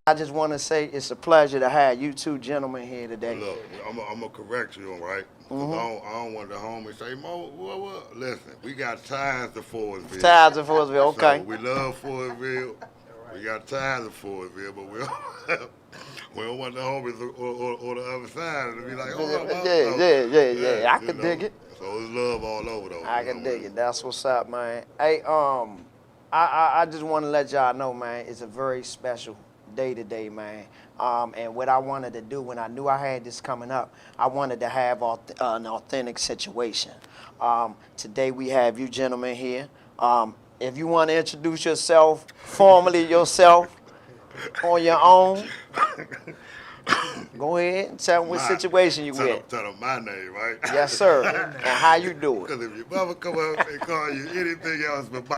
I just want to say it's a pleasure to have you two gentlemen here today. Look, I'm gonna correct you, all right? Cause I don't want the homie say, Mo, what? Listen, we got ties to Forestville. Ties in Forestville, okay. So we love Forestville. We got ties to Forestville, but we don't want the homies or the other side to be like, Yeah. I can dig it. So it's love all over though. I can dig it. That's what's up, man. Hey, I just want to let y'all know, man, it's a very special day today, man. And what I wanted to do when I knew I had this coming up, I wanted to have an authentic situation. Today we have you gentlemen here. If you want to introduce yourself, formally yourself, on your own, go ahead and tell them what situation you in. Tell them my name, right? Yes, sir. And how you do it. Because if your mother come up and call you anything else but my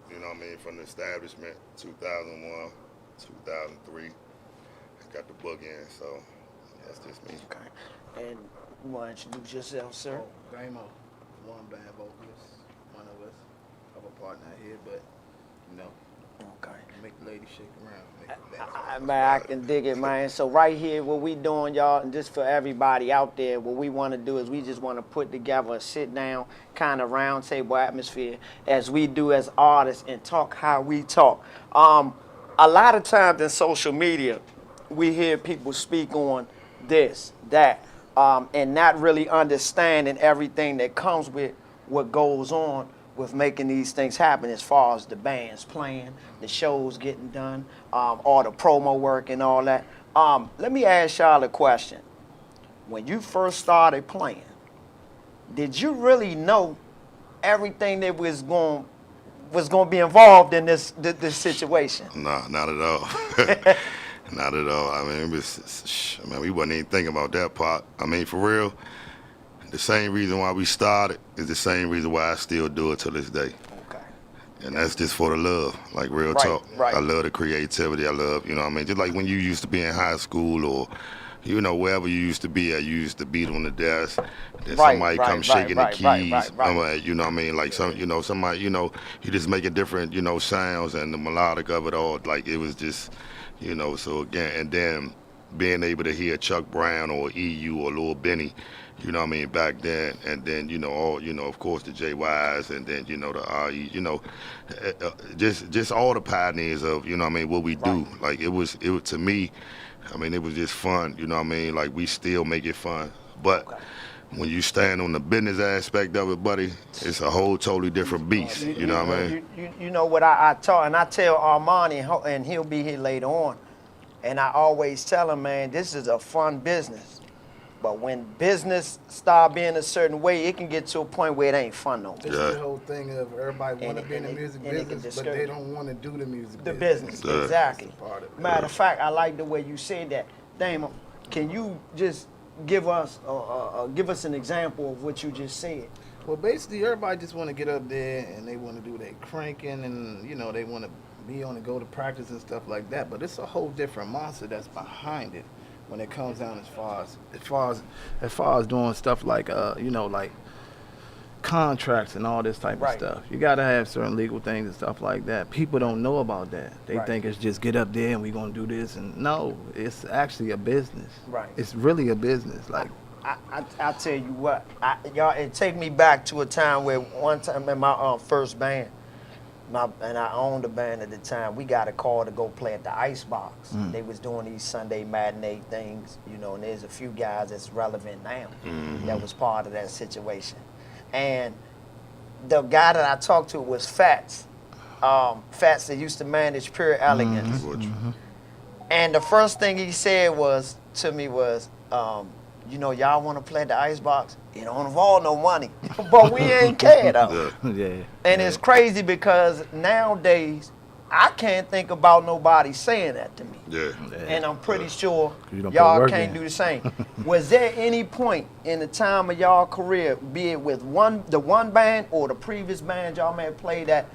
you know what I mean, from the establishment, 2001, 2003, I got the book in, so that's just me. Okay. And you want to introduce yourself, sir? Damo, one bad vocalist, one of us, have a partner here, but you know, Okay. make the lady shake around. Make Man, I can dig it, man. So right here, what we doing, y'all, and just for everybody out there, what we want to do is we just want to put together a sit-down kind of round table atmosphere as we do as artists and talk how we talk. A lot of times in social media, we hear people speak on this, that, and not really understanding everything that comes with what goes on with making these things happen as far as the bands playing, the shows getting done, all the promo work and all that. Let me ask y'all a question. When you first started playing, did you really know everything that was going to be involved in this situation? No, not at all. Not at all. I mean, we wasn't even thinking about that part. I mean, for real, the same reason why we started is the same reason why I still do it to this day. Okay. And that's just for the love, like real Right, talk. right. I love the creativity. I love, you know what I mean? Just like when you used to be in high school or, you know, wherever you used to be at, you used to beat on the desk. Then Right, somebody right, come shaking right, the keys. right. I'm like, you know what I mean? Like somebody, you just making different, sounds and the melodic of it all. Like it was just, so again, and then being able to hear Chuck Brown or EU or Lil Benny, you know what I mean, back then, and then, of course the JYs and then, the RE, just all the pioneers of, what we do. Like it was to me, I mean, it was just fun, you know what I mean? Like we still make it fun. But when you stand on the business aspect of it, buddy, it's a whole totally different beast, you know what I mean? You know what I taught, and I tell Armani, and he'll be here later on, and I always tell him, man, this is a fun business. But when business start being a certain way, it can get to a point where it ain't fun no more. It's Yeah. the whole thing of everybody want to And be in the it- music and it can business, but discourage they you. don't want to do the music The business. business, Yeah. exactly. That's a part of it. Matter of fact, I like the way you said that. Damon, can you just give us an example of what you just said? Well, basically, everybody just want to get up there and they want to do their cranking and, they want to be on and go to practice and stuff like that. But it's a whole different monster that's behind it when it comes down as far as doing stuff like, like contracts and all this type Right. of stuff. You got to have certain legal things and stuff like that. People don't know about that. They Right. think it's just get up there and we going to do this. And no, it's actually a business. Right. It's really a business. Like, I tell you what, y'all, it take me back to a time where one time in my first band, and I owned a band at the time, we got a call to go play at the Icebox. They was doing these Sunday matinee things, and there's a few guys that's relevant now that was part of that situation. And the guy that I talked to was Fats. Fats that used to manage Pure Elegance. And the first thing he said to me was, y'all want to play the Icebox? It don't involve no money, but we ain't care though. Yeah. yeah. And it's crazy because nowadays I can't think about nobody saying that to me. Yeah. And I'm pretty sure You don't put y'all work can't in. do the same. Was there any point in the time of y'all career, be it with the one band or the previous band y'all may have played at,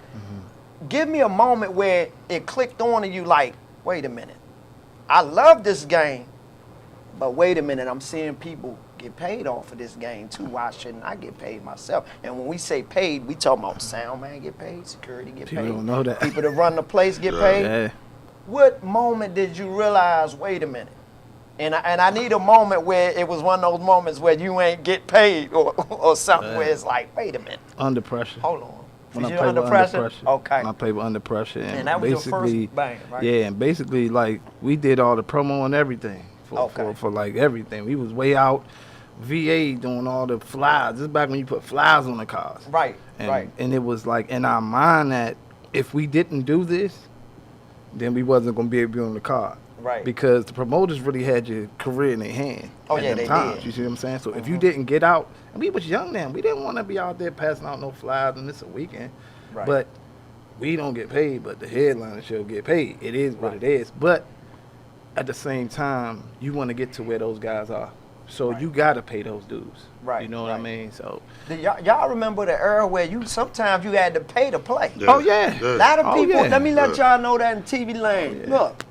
give me a moment where it clicked on to you like, wait a minute, I love this game, but wait a minute, I'm seeing people get paid off of this game too. Why shouldn't I get paid myself? And when we say paid, we talking about sound man get paid, security get People paid. don't know that. People that run the place get Yeah. paid. Yeah. What moment did you realize, wait a minute? And I need a moment where it was one of those moments where you ain't get paid or something where it's like, wait a minute, Under pressure. hold on. When Was I you play under with pressure? Okay. When I play with Under Pressure. And that was your basically, first band, right? Yeah, and basically, like, we did all the promo and everything for like everything. We was way out, VA doing all the flyers. This is back when you put flyers on the cars. Right, And, right. And it was like in our mind that if we didn't do this, then we wasn't going to be able to be on the card. Right. Because the promoters really had your career in their hand. Oh, at yeah, them they times, did. You see what I'm saying? So if you didn't get out, and we was young then, we didn't want to be out there passing out no flyers and it's a weekend. Right. But we don't get paid, but the headliner should get paid. It is what it is. But at the same time, you want to get to where those guys are. So you got to pay those dues. Right, You know what I right. mean? So, Y'all remember the era where sometimes you had to pay to play? Yeah. Oh, yeah. A lot of Oh, people, yeah. let me let y'all know that in TV land. Oh, yeah. Look,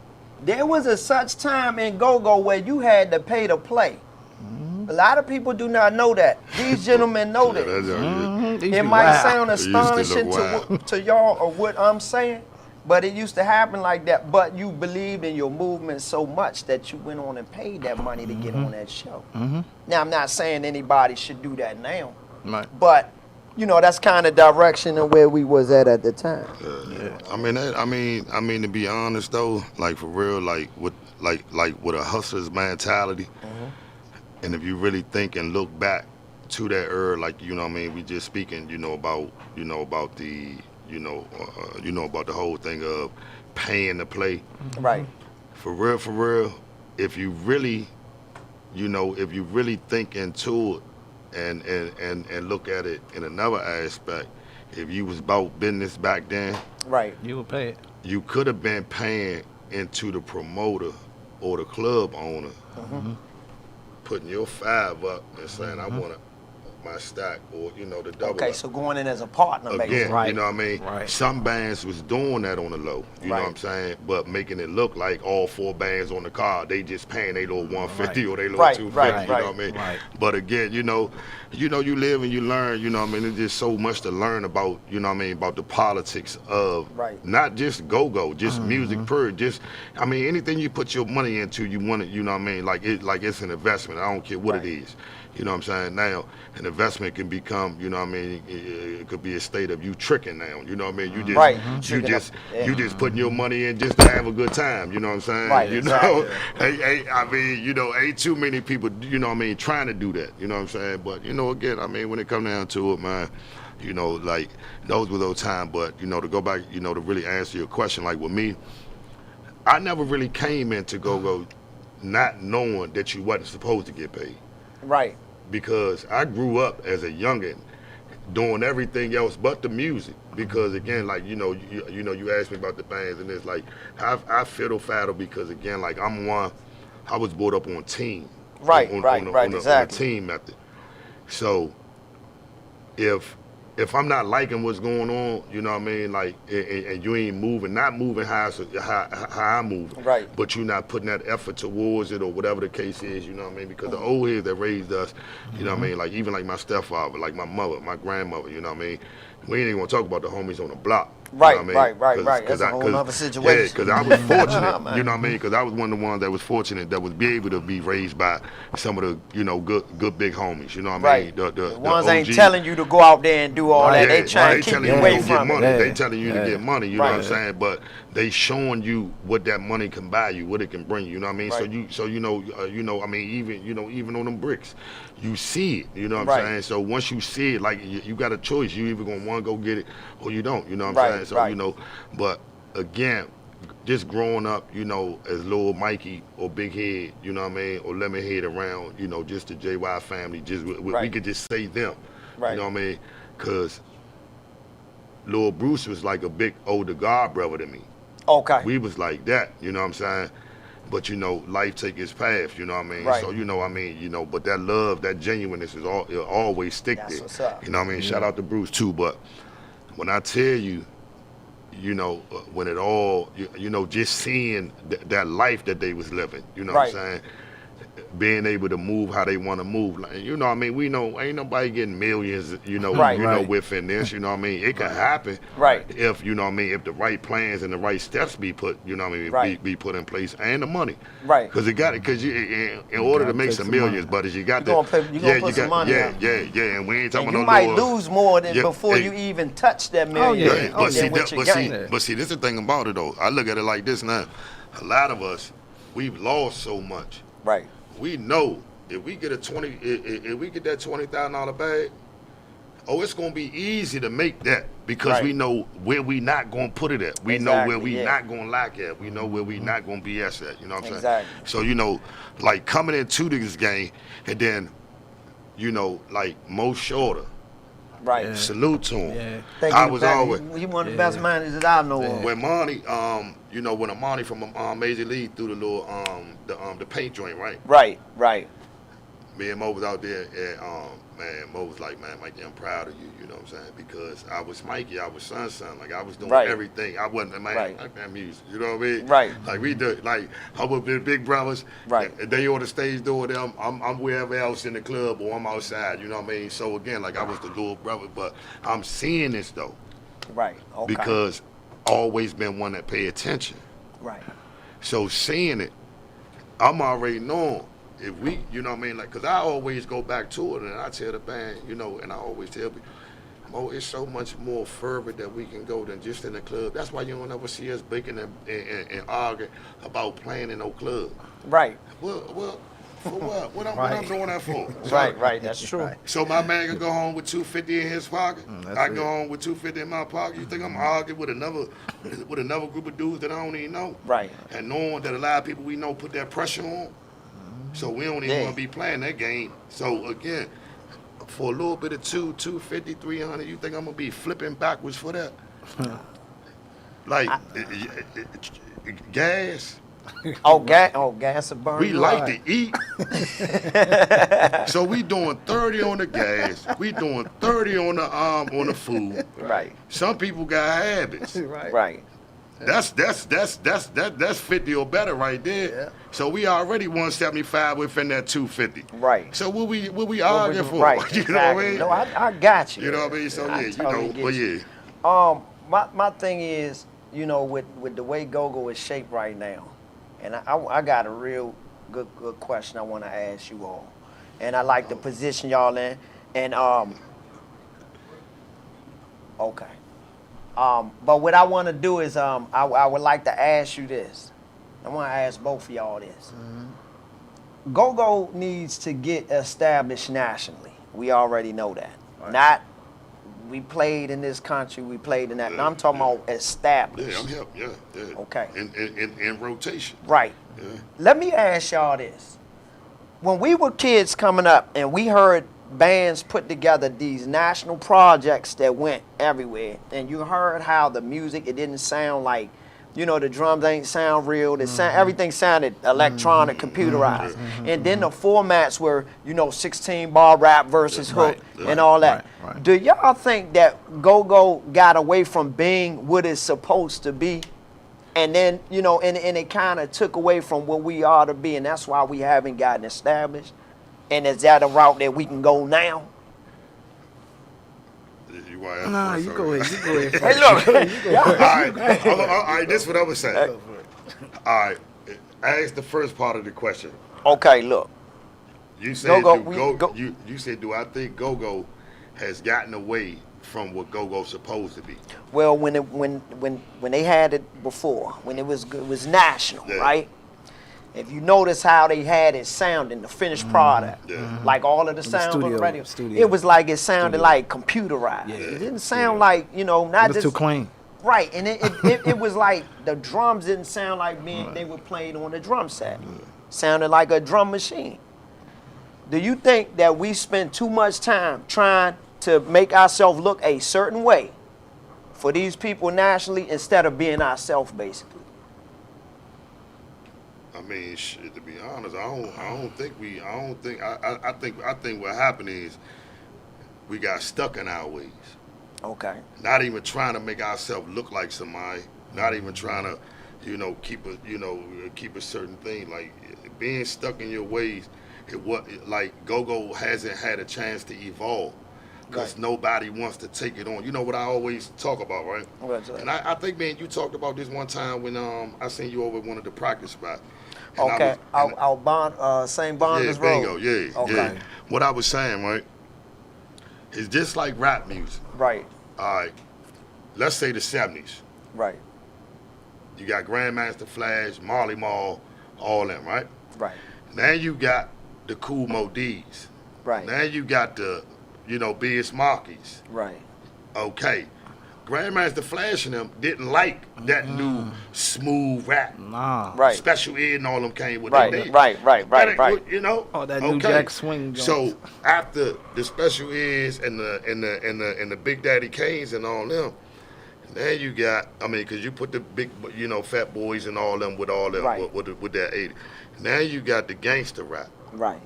there was a such time in go-go where you had to pay to play. Mm-hmm. A lot of people do not know that. These gentlemen know Yeah, that. that's It might sound It used to look astonishing wild. to y'all or what I'm saying, but it used to happen like that. But you believed in your movement so much that you went on and paid that money to get on that show. Now, I'm not saying anybody should do that now, Right. but that's kind of direction of where we was at the time. I mean, to be honest though, like for real, like with a hustler's mentality, and if you really think and look back to that era, like we just speaking, about the, about the whole thing of paying to play. Right. For real, if you really, if you really think into it and look at it in another aspect, if you was about business back then, Right. You will pay it. you could have been paying into the promoter or the club owner, putting your $5 up and saying, I want my stack or, the double Okay, up. so going in as a partner, Again, basically. Right. you know what I mean? Right. Some bands was doing that on the low, you know Right. what I'm saying? But making it look like all 4 bands on the card, they just paying they little 150 or they little Right, 250, right, you know right. what I mean? Right. But again, you live and you learn, you know what I mean? There's just so much to learn about, about the politics of Right. not just go-go, just music period. Just, anything you put your money into, you want it, you know what I mean? Like it's an investment. I don't care what Right. it is. You know what I'm saying? Now, an investment can become, it could be a state of you tricking now. You know what I mean? You just, Right. you Tricking just, up, yeah. you just putting your money in just to have a good time. You know what I'm saying? Right, You exactly. know, ain't too many people, trying to do that. You know what I'm saying? But again, when it come down to it, man, like those were those times. But to go back, to really answer your question, like with me, I never really came into go-go not knowing that you wasn't supposed to get paid. Right. because I grew up as a youngin doing everything else but the music. Because again, like you asked me about the bands, and it's like I fiddle faddle because again, like I was brought up on team, Right, on, right, on, right, on, a, exactly. on a team method. So if I'm not liking what's going on, you know what I mean, like, and you ain't not moving how I'm moving, Right. but you're not putting that effort towards it or whatever the case is, you know what I mean, because the old heads that raised us, you know what I mean, like even like my stepfather, like my mother, my grandmother, you know what I mean, we ain't even gonna talk about the homies on the block. Right, you know what I mean? right. That's a whole other situation. Yeah, because I was fortunate, Man. you know what I mean? Because I was one of the ones that was fortunate that was be able to be raised by some of the, good big homies, you know what I mean? Right. The ones ain't OGs. telling you to go out there and do all that. They trying to keep telling you you away to from get it. money. Yeah. They telling you to Yeah. get money, you know Right. what I'm saying? But they showing you what that money can buy you, what it can bring you, you know what I mean? Right. So I mean, even on them bricks, you see it, you know what I'm Right. saying? So once you see it, like you got a choice. You either gonna want to go get it or you don't, you know what I'm Right, saying? So right. but again, just growing up, as Lil Mikey or Big Head, you know what I mean, or Lemonhead around, just the JY family, just we Right. could just say them, Right. you know what I mean? Cause Lil Bruce was like a big older god brother to me. Okay. We was like that, you know what I'm saying? But life take its path, you know what I mean? Right. So but that love, that genuineness it'll always stick That's there. what's up. You know what I mean? Shout out to Bruce too, but when I tell you, when it all, just seeing that life that they was living, you know Right. what I'm saying? Being able to move how they want to move, like, you know what I mean? We know ain't nobody getting millions, Right. Right. within this, you know what I mean? It can happen, Right. if you know what I mean, if the right plans and the right steps be put, you know what I mean, Right. be put in place, and the money, Right. because you in order to gotta make take some some millions, money. buddies, you got You to gonna put some money yeah, up. and we ain't talking And about you no might little, lose more than Yeah, before hey. you even touch that million. yeah. Yeah, Oh, but see, than what you but gain. see, this is the thing about it though. I look at it like this now. A lot of us, we've lost so much. Right. We know if we get if we get that $20,000 bag, it's gonna be easy to make that because Right. we know where we not gonna put it at. We know where Exactly, we yeah. not gonna lack at. We know where we not gonna be at. You know what I'm saying? Exactly. So like coming into this game, and then like Mo Shorter. Right. Yeah. Salute to him. Yeah. Thank I you, was Pat. always. He one of the Yeah. best managers that I know of. When Monty, when Amani from Major League threw the little the paint joint, right? Right. Right. Me and Mo was out there, and man, Mo was like, man, Mikey, I'm proud of you. You know what I'm saying? Because I was Mikey, I was son, like I was doing Right. everything. I wasn't Right. like that music. You know what I mean? Right. Like we did, like I was with big brothers. Right. And they on the stage doing them. I'm wherever else in the club or I'm outside. You know what I mean? So again, like I was the little brother, but I'm seeing this though Right. Okay. because always been one that pay attention. Right. So seeing it, I'm already knowing if we, you know what I mean, like, cause I always go back to it and I tell the band, and I always tell people, Mo, it's so much more further that we can go than just in the club. That's why you don't ever see us bickering and arguing about playing in no club. Right. Well, for what? What I'm doing that for? Right. Right. That's true. Right. So my man can go home with $250 in his pocket. That's I go it. home with $250 in my pocket. You think I'm arguing with another group of dudes that I don't even know? Right. And knowing that a lot of people we know put that pressure on. So we don't even Yeah. want to be playing that game. So again, for a little bit of $250, $300, you think I'm gonna be flipping backwards for that? Like gas. Gas will burn. We you like out. to eat. So we doing 30 on the gas. We doing 30 on the food. Right. Some people got habits. Right. That's 50 or better right there. Yeah. So we already 175 within that 250. Right. So what we arguing for? Right. You know what I exactly. mean? No, I got you. You know what I mean? So I yeah, totally get but you. yeah. My thing is, with the way Go-Go is shaped right now, and I got a real good question I want to ask you all, and I like the position y'all in, and okay, but what I want to do is I would like to ask you this. I want to ask both of y'all this. Go-Go needs to get established nationally. We already know that. Right. Not we played in this country, we played in that. Now I'm talking about established. Yeah, I'm here. Yeah. Okay. In rotation. Right. Yeah. Let me ask y'all this. when we were kids coming up and we heard bands put together these national projects that went everywhere, and you heard how the music, it didn't sound like, you know, the drums ain't sound real, everything sounded electronic, computerized. And then the formats were, you know, 16-bar rap versus hook and all that. Right. Do y'all think that go-go got away from being what it's supposed to be? And then, you know, and it kind of took away from what we ought to be, and that's why we haven't gotten established. And is that a route that we can go now? Nah, you go ahead. You go ahead. Hey, look. All right, this is what I was saying. All right, ask the first part of the question. Okay, look. You said, Go-go, you said, do I think go-go has gotten away from what go-go's supposed to be? Well, when they had it before, when it was national, Yeah. right? If you notice how they had it sounding, the finished product, like all of the sounds on the radio, it was like it sounded like computerized. Yeah. It didn't sound like, you know, not It was just too clean. right. And it was like the drums didn't sound like they were played on a drum set. Sounded like a drum machine. Do you think that we spend too much time trying to make ourselves look a certain way for these people nationally instead of being ourselves, basically? I mean, shit, to be honest, I think what happened is we got stuck in our ways. Okay. Not even trying to make ourselves look like somebody. Not even trying to, you know, keep a certain thing. Like being stuck in your ways. Like go-go hasn't had a chance to evolve because nobody wants to take it on. You know what I always talk about, right? And I think, man, you talked about this one time when I seen you over at one of the practice spots. And Okay. Our bond, St. Barnabas Road. Bingo, yeah, Okay. yeah. What I was saying, right, is just like rap music. Right. All right, let's say the 70s. Right. You got Grandmaster Flash, Marley Marl, all them, right? Right. Now you got the Cool Mo D's. Right. Now you got the, you know, B.S. Smarkies. Right. Okay. Grandmaster Flash and them didn't like that new smooth rap. Nah. Right. Special Ed and all them came with Right. it. Right. You know? Oh, that new Jack Swing. So after the Special Eds and the Big Daddy Kanes and all them, now you got, I mean, because you put the big, you know, Fat Boys and all them with all them, Right. with that 80. Now you got the gangster rap. Right.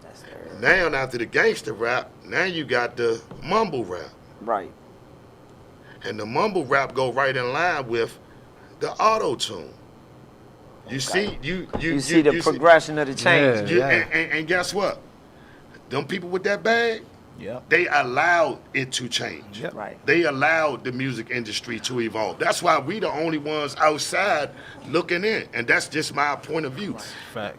That's there. Now after the gangster rap, now you got the mumble rap. Right. And the mumble rap go right in line with the auto tune. You see, You see the progression of the change. Yeah. And guess what? Them people with that bag, Yep. they allowed it to change. Yep. Right. They allowed the music industry to evolve. That's why we the only ones outside looking in. And that's just my point of view. Fact.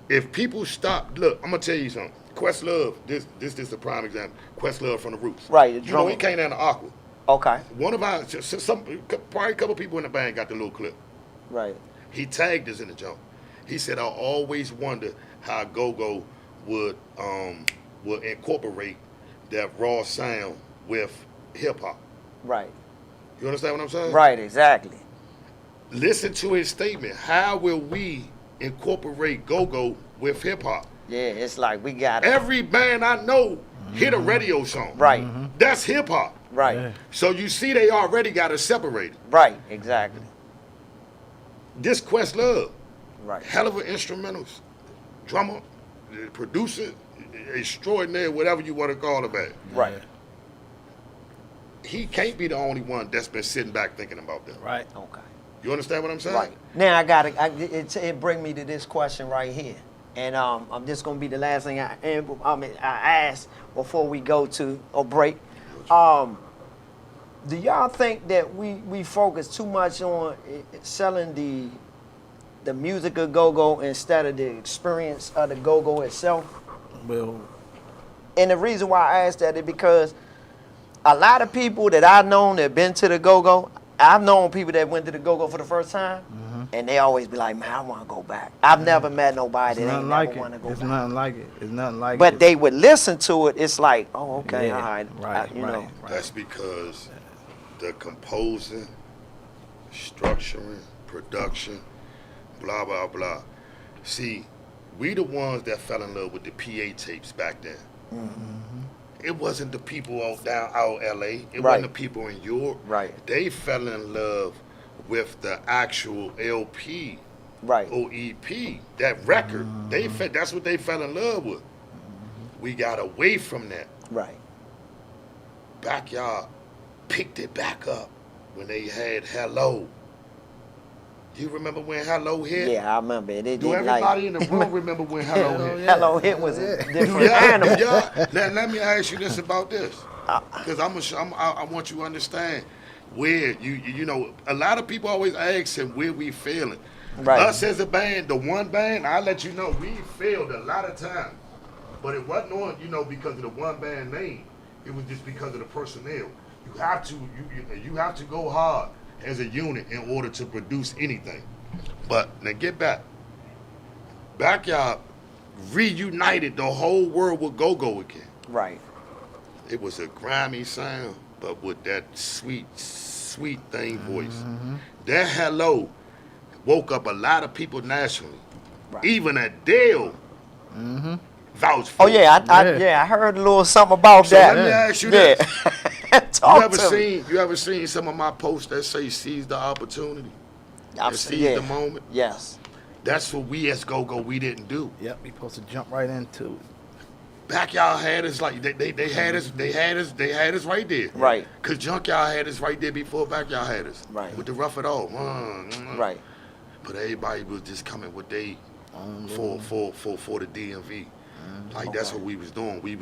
If people stop, look, I'm gonna tell you something. Questlove, this is a prime example. Questlove from the Roots. Right, the You know, he drummer. came down to Aqua. Okay. One of our, probably a couple people in the band got the little clip. Right. He tagged us in the jump. He said, I always wonder how go-go would incorporate that raw sound with hip-hop. Right. You understand what I'm saying? Right. Exactly. Listen to his statement. How will we incorporate go-go with hip-hop? Yeah. It's like we got it. Every band I know hit a radio song. Right. That's hip-hop. Right. Yeah. So you see they already got it separated. Right. Exactly. This Questlove, Right. hell of an instrumentals, drummer, producer, extraordinary, whatever you want to call him. Right. He can't be the only one that's been sitting back thinking about that. Right. Okay. You understand what I'm saying? Right. Now I got it bring me to this question right here. And I'm just gonna be the last thing I ask before we go to a break. Do y'all think that we focus too much on selling the music of go-go instead of the experience of the go-go itself? Well, And the reason why I ask that is because a lot of people that I've known that been to the go-go, I've known people that went to the go-go for the first time, and they always be like, man, I want to go back. I've never met nobody it's that ain't nothing like never want to it. go It's back. nothing like it. It's nothing like it. But they would listen to it. It's like, oh, okay, Yeah, all right, right, you know. right. That's because the composing, structuring, production, blah, blah, blah. See, we the ones that fell in love with the PA tapes back then. It wasn't the people out LA. It Right. wasn't the people in Europe. Right. They fell in love with the actual LP Right. or EP, that record. That's what they fell in love with. We got away from that. Right. Backyard picked it back up when they had Hello. You remember when Hello hit? Yeah, I remember it. It Do did everybody in the room remember when Hello hit? Hello Hit was a different Yeah, animal. yeah. Now, let me ask you this about this, because I want you to understand where you know a lot of people always ask him where we feeling. Right. Us as a band, the one band, I let you know we failed a lot of times, but it wasn't on because of the one band name. It was just because of the personnel. You have to you have to go hard as a unit in order to produce anything. But now get back. Backyard reunited the whole world with go-go again. Right. It was a grimy sound, but with that sweet thing voice. That Hello woke up a lot of people nationally. Right. Even Adele vouched for Oh yeah, it. I heard a little something about So that. let me ask you Yeah. this. Talk to me. You ever seen some of my posts that say seize the opportunity? I've And seen- seize yeah. the moment? Yes. That's what we as Go-Go we didn't do. Yep, we supposed to jump right into it. Backyard had us like they had us right there. Right. Cause Junkyard had us right there before Backyard had us. Right. With the Rough It All. Right. But everybody was just coming with they for the DMV. Like that's what we was doing. We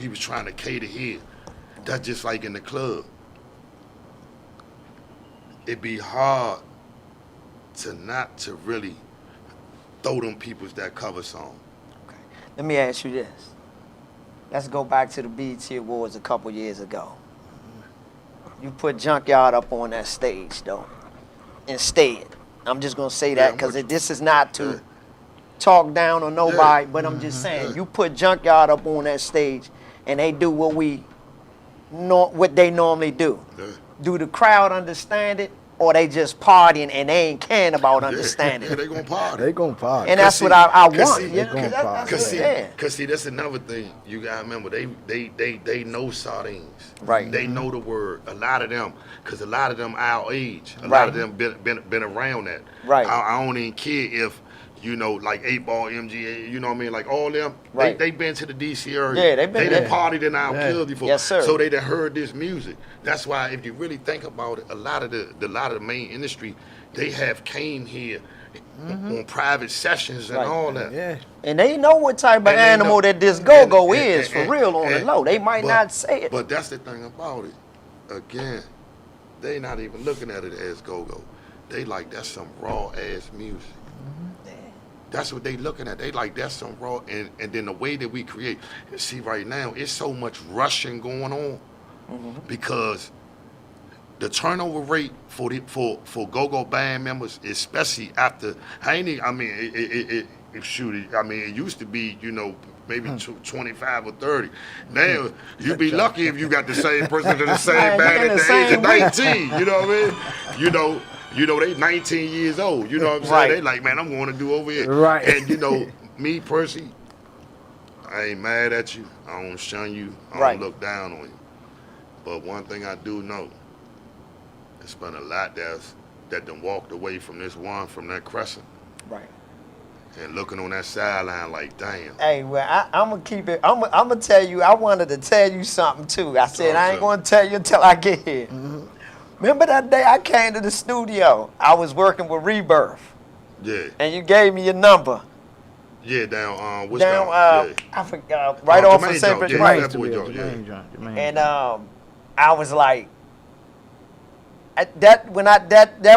was trying to cater here. That's just like in the club. It'd be hard to really throw them peoples that cover song. Okay. Let me ask you this. Let's go back to the BET Awards a couple years ago. You put Junkyard up on that stage, though. Instead, I'm just gonna say that I'm because with you. this is not to Yeah. talk down on nobody, but I'm just saying, you put Junkyard up on that stage, and they do what they normally do. Yeah. Do the crowd understand it, or they just partying and they ain't caring about understanding? Yeah, they gonna party. They gonna party. And that's see- what I cause want. see- Yeah, They gonna that's Cause what- see, yeah. cause see, that's another thing you gotta remember. They know sardines. Right. They know the word. A lot of them, cause a lot of them our age. A lot Right. of them been around that. Right. I don't even care if like 8-Ball, MGA. You know what I mean? Like all them. Right. They been to the DC area. Yeah, they been They done there. partied in our Yeah. clubs before. Yes, sir. So they done heard this music. That's why if you really think about it, a lot of the main industry, they have came here on private sessions and Right. all that. Yeah. And they know what type of And they animal know- that this go-go and- is, for real, on the low. They might but- not say it. But that's the thing about it. Again, they not even looking at it as go-go. They like that's some raw ass music. That's what they looking at. They like that's some raw, and then the way that we create. See, right now it's so much rushing going on because the turnover rate for go-go band members, especially after it used to be maybe 25 or 30. Now you'd be lucky if you got the same person in the same Man, band in at the the age same of 19. You know what I mean? They 19 years old. You know what I'm saying? Right. They like, man, I'm going to do over here. Right. And me personally, I ain't mad at you. I don't shun you. I Right. don't look down on you. But one thing I do know, there's been a lot that done walked away from that crescent, Right. and looking on that sideline like, damn. Hey, well, I'm gonna keep it. I'm gonna tell you. I wanted to tell you something too. I said I ain't gonna tell you until I get here. Remember that day I came to the studio? I was working with Rebirth, Yeah, and you gave me your number yeah, down what's down. down? I forgot right off of Jermaine St. Jones, yeah, Right. that boy Jones, yeah. And I was like, that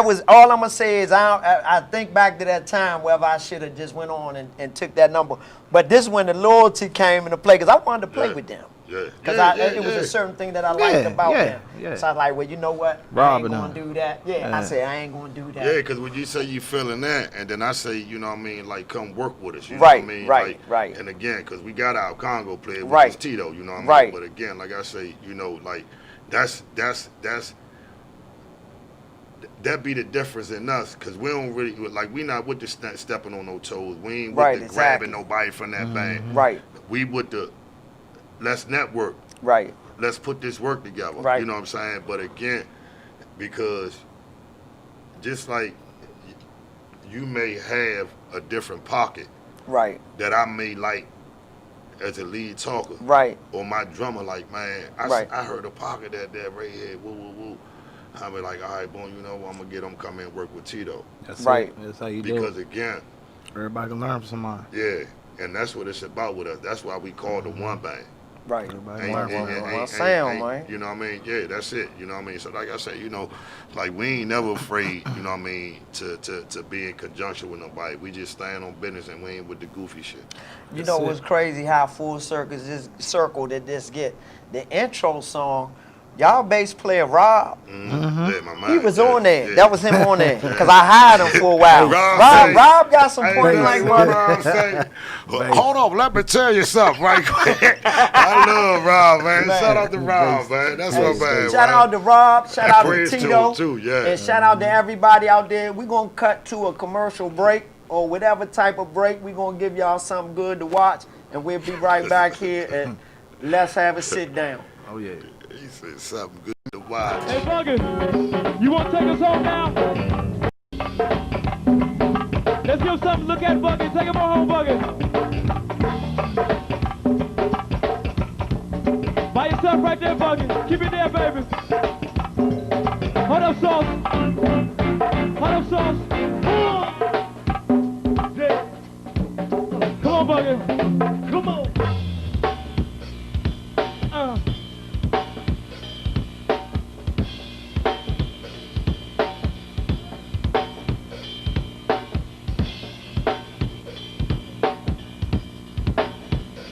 was all I'm gonna say is I think back to that time whether I should have just went on and took that number, but this when the loyalty came into play because I wanted to play Yeah. with them Yeah, because yeah, it was yeah. a certain thing that I liked about yeah, them. yeah. So I was like, well, you know what, Robbing I ain't gonna them. do that. Yeah, I Yeah. said I ain't gonna do that. Yeah, because when you say you feeling that, and then I say, you know what I mean, like, come work with us, you know Right, what I mean? right, like, right. And again, because we got our Congo player, which Right. is Tito, you know what I mean? Right. But again, like I say, like, that's that be the difference in us, cause we don't really like we not with the stepping on no toes. We ain't with Right, the exactly. grabbing nobody from that bag. Right, We with the let's network. right, Let's put this work together. Right. You know what I'm saying? But again, because just like you may have a different pocket right, that I may like as a lead talker, right, or my drummer like, man, Right. I heard a pocket that right here, woo woo woo. I be like, all right, boom, you know what? I'm gonna get him come in and work with Tito, That's Right. it. That's how you do because it. again, Everybody can learn from somebody. yeah, and that's what it's about with us. That's why we call the one bang. right. Everybody Ain't- learn ain't- from ain't- somebody. Well, ain't- sound, ain't- man. You know what I mean? Yeah, that's it. You know what I mean? So like I said, you know, like we ain't never afraid, you know what I mean, to be in conjunction with nobody. We just stand on business and we ain't with the goofy shit. You That's know it. what's crazy how full circle that this get. The intro song, y'all bass player Rob, Yeah, my mind. he was yeah, on there. yeah. That was him on there. Cause I hired him for a while. Rob say- Rob got some Hey, point man, blank what money. Rob say? Well, hold on, let me tell you something right quick. I love Rob, man. Man. Shout out to Rob, man. That's Hey, my man. shout man. out to Rob, shout out to Praise to Tito, him, too, yeah. and shout out to everybody out there. We're gonna cut to a commercial break or whatever type of break. We're gonna give y'all something good to watch, and we'll be right back here and let's have a sit down. Oh yeah. He said something good to watch. Hey, Bugger, you want to take us home now? Let's give something to look at, Bugger. Take him on home, Bugger. By yourself right there, Bugger. Keep it there, baby. Hold up, Sauce. Hold up, Sauce. Yeah. Come on, Bugger. Come on.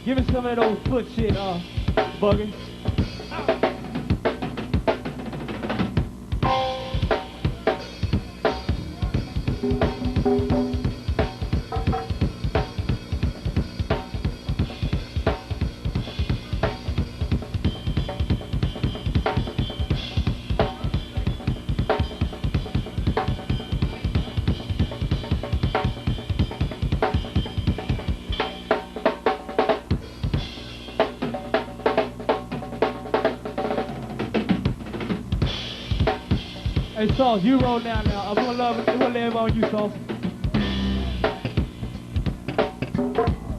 Give me some of that old foot shit, Bugger. Hey, Sauce, you roll down now. I'm gonna lay it on you, Sauce.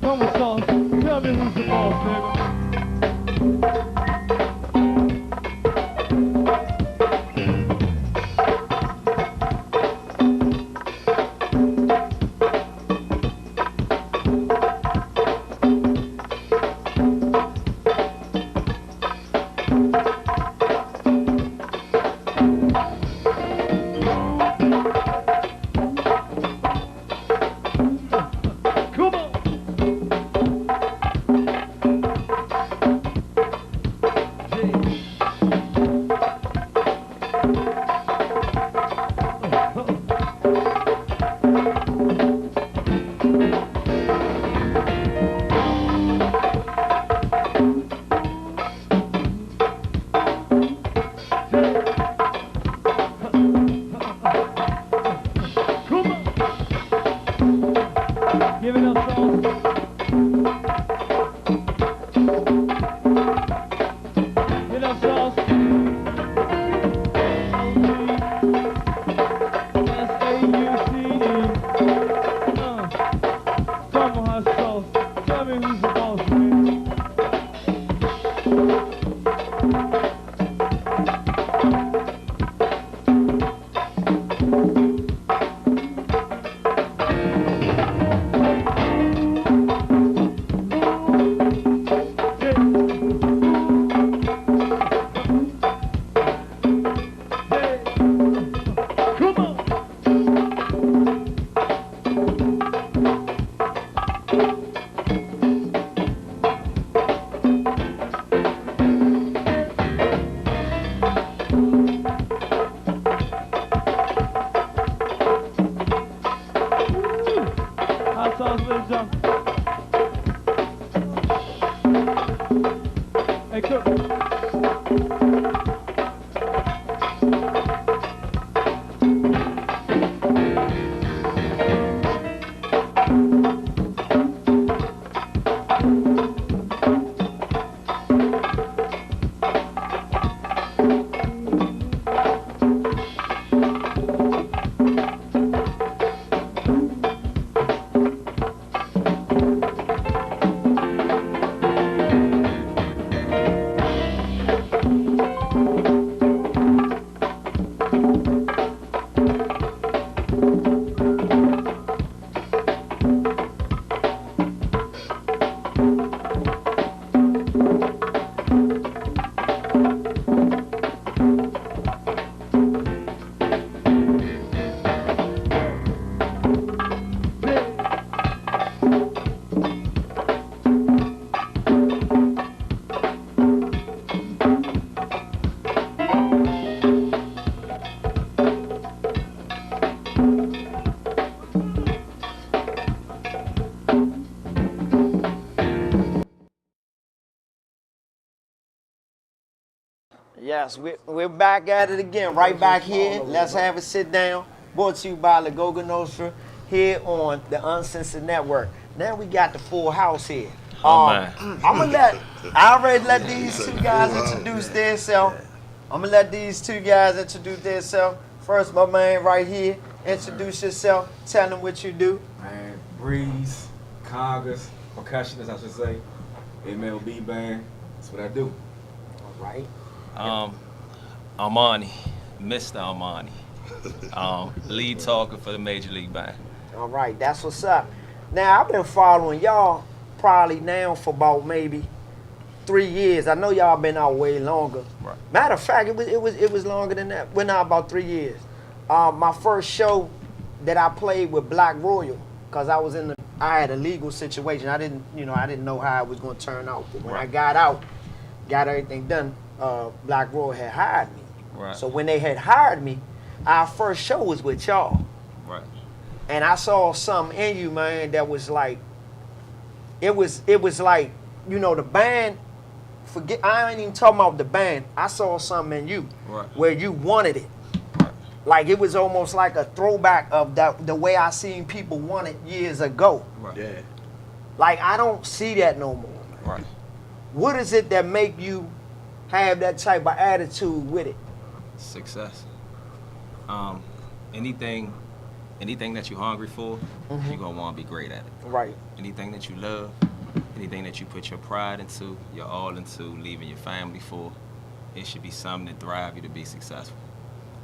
Come on, Sauce. Tell me who's the boss, nigga. Come on. Yes, we're back at it again, right back here. Let's have a sit down. Brought to you by La Goga Nostra here on the Uncensored Network. Now we got the full house here. Man. I already let these two guys introduce themselves. I'm gonna let these two guys introduce themselves. First, my man right here, introduce yourself. Tell them what you do. Man, Breeze, congas, percussionist, I should say, MLB band. That's what I do. All right. Armani, Mr. Armani, lead talker for the Major League Band. All right, that's what's up. Now, I've been following y'all probably now for about maybe 3 years. I know y'all been out way longer. Right. Matter of fact, it was longer than that. We're now about 3 years. My first show that I played with Black Royal, cause I had a legal situation. I didn't know how it was gonna turn out. But when I got out, got everything done, Black Royal had hired me. Right. So when they had hired me, our first show was with y'all. Right. And I saw something in you, man, that was like, it was like, the band, I ain't even talking about the band. I saw something in you where you wanted it. Right. Like it was almost like a throwback of the way I seen people want it years ago. Right. Yeah. Like I don't see that no more. Right. What is it that make you have that type of attitude with it? Success. Anything that you're hungry for, you're gonna want to be great at it. Right. Anything that you love, anything that you put your pride into, your all into, leaving your family for, it should be something to drive you to be successful.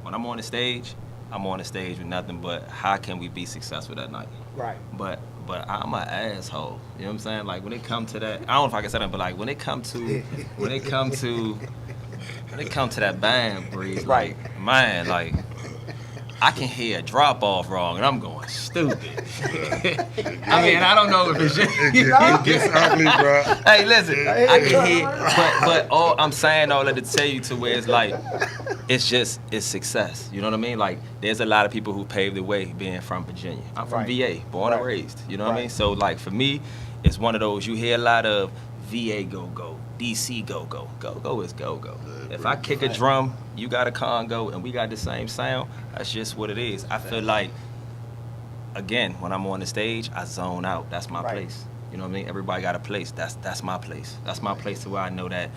When I'm on the stage with nothing but how can we be successful that night? Right. But I'm an asshole. You know what I'm saying? Like when it come to that, I don't know if I can say that, but like when it come to that band, Breeze, Right. like man, like I can hear a drop off wrong and I'm going stupid. I mean, I don't know if it's just It gets ugly, bro. Hey, listen, I can hear, but all I'm saying all that to tell you to where it's like, it's success. You know what I mean? Like, there's a lot of people who paved the way being from Virginia. I'm from Right. VA, born and Right. raised. You know what I Right. mean? So, like, for me, it's one of those, you hear a lot of VA go-go, DC go-go. Go-go is go-go. If I kick a drum, you got a congo, and we got the same sound, that's just what it is. I feel like, again, when I'm on the stage, I zone out. That's my Right. place. You know what I mean? Everybody got a place. That's my place. That's my place to where I know that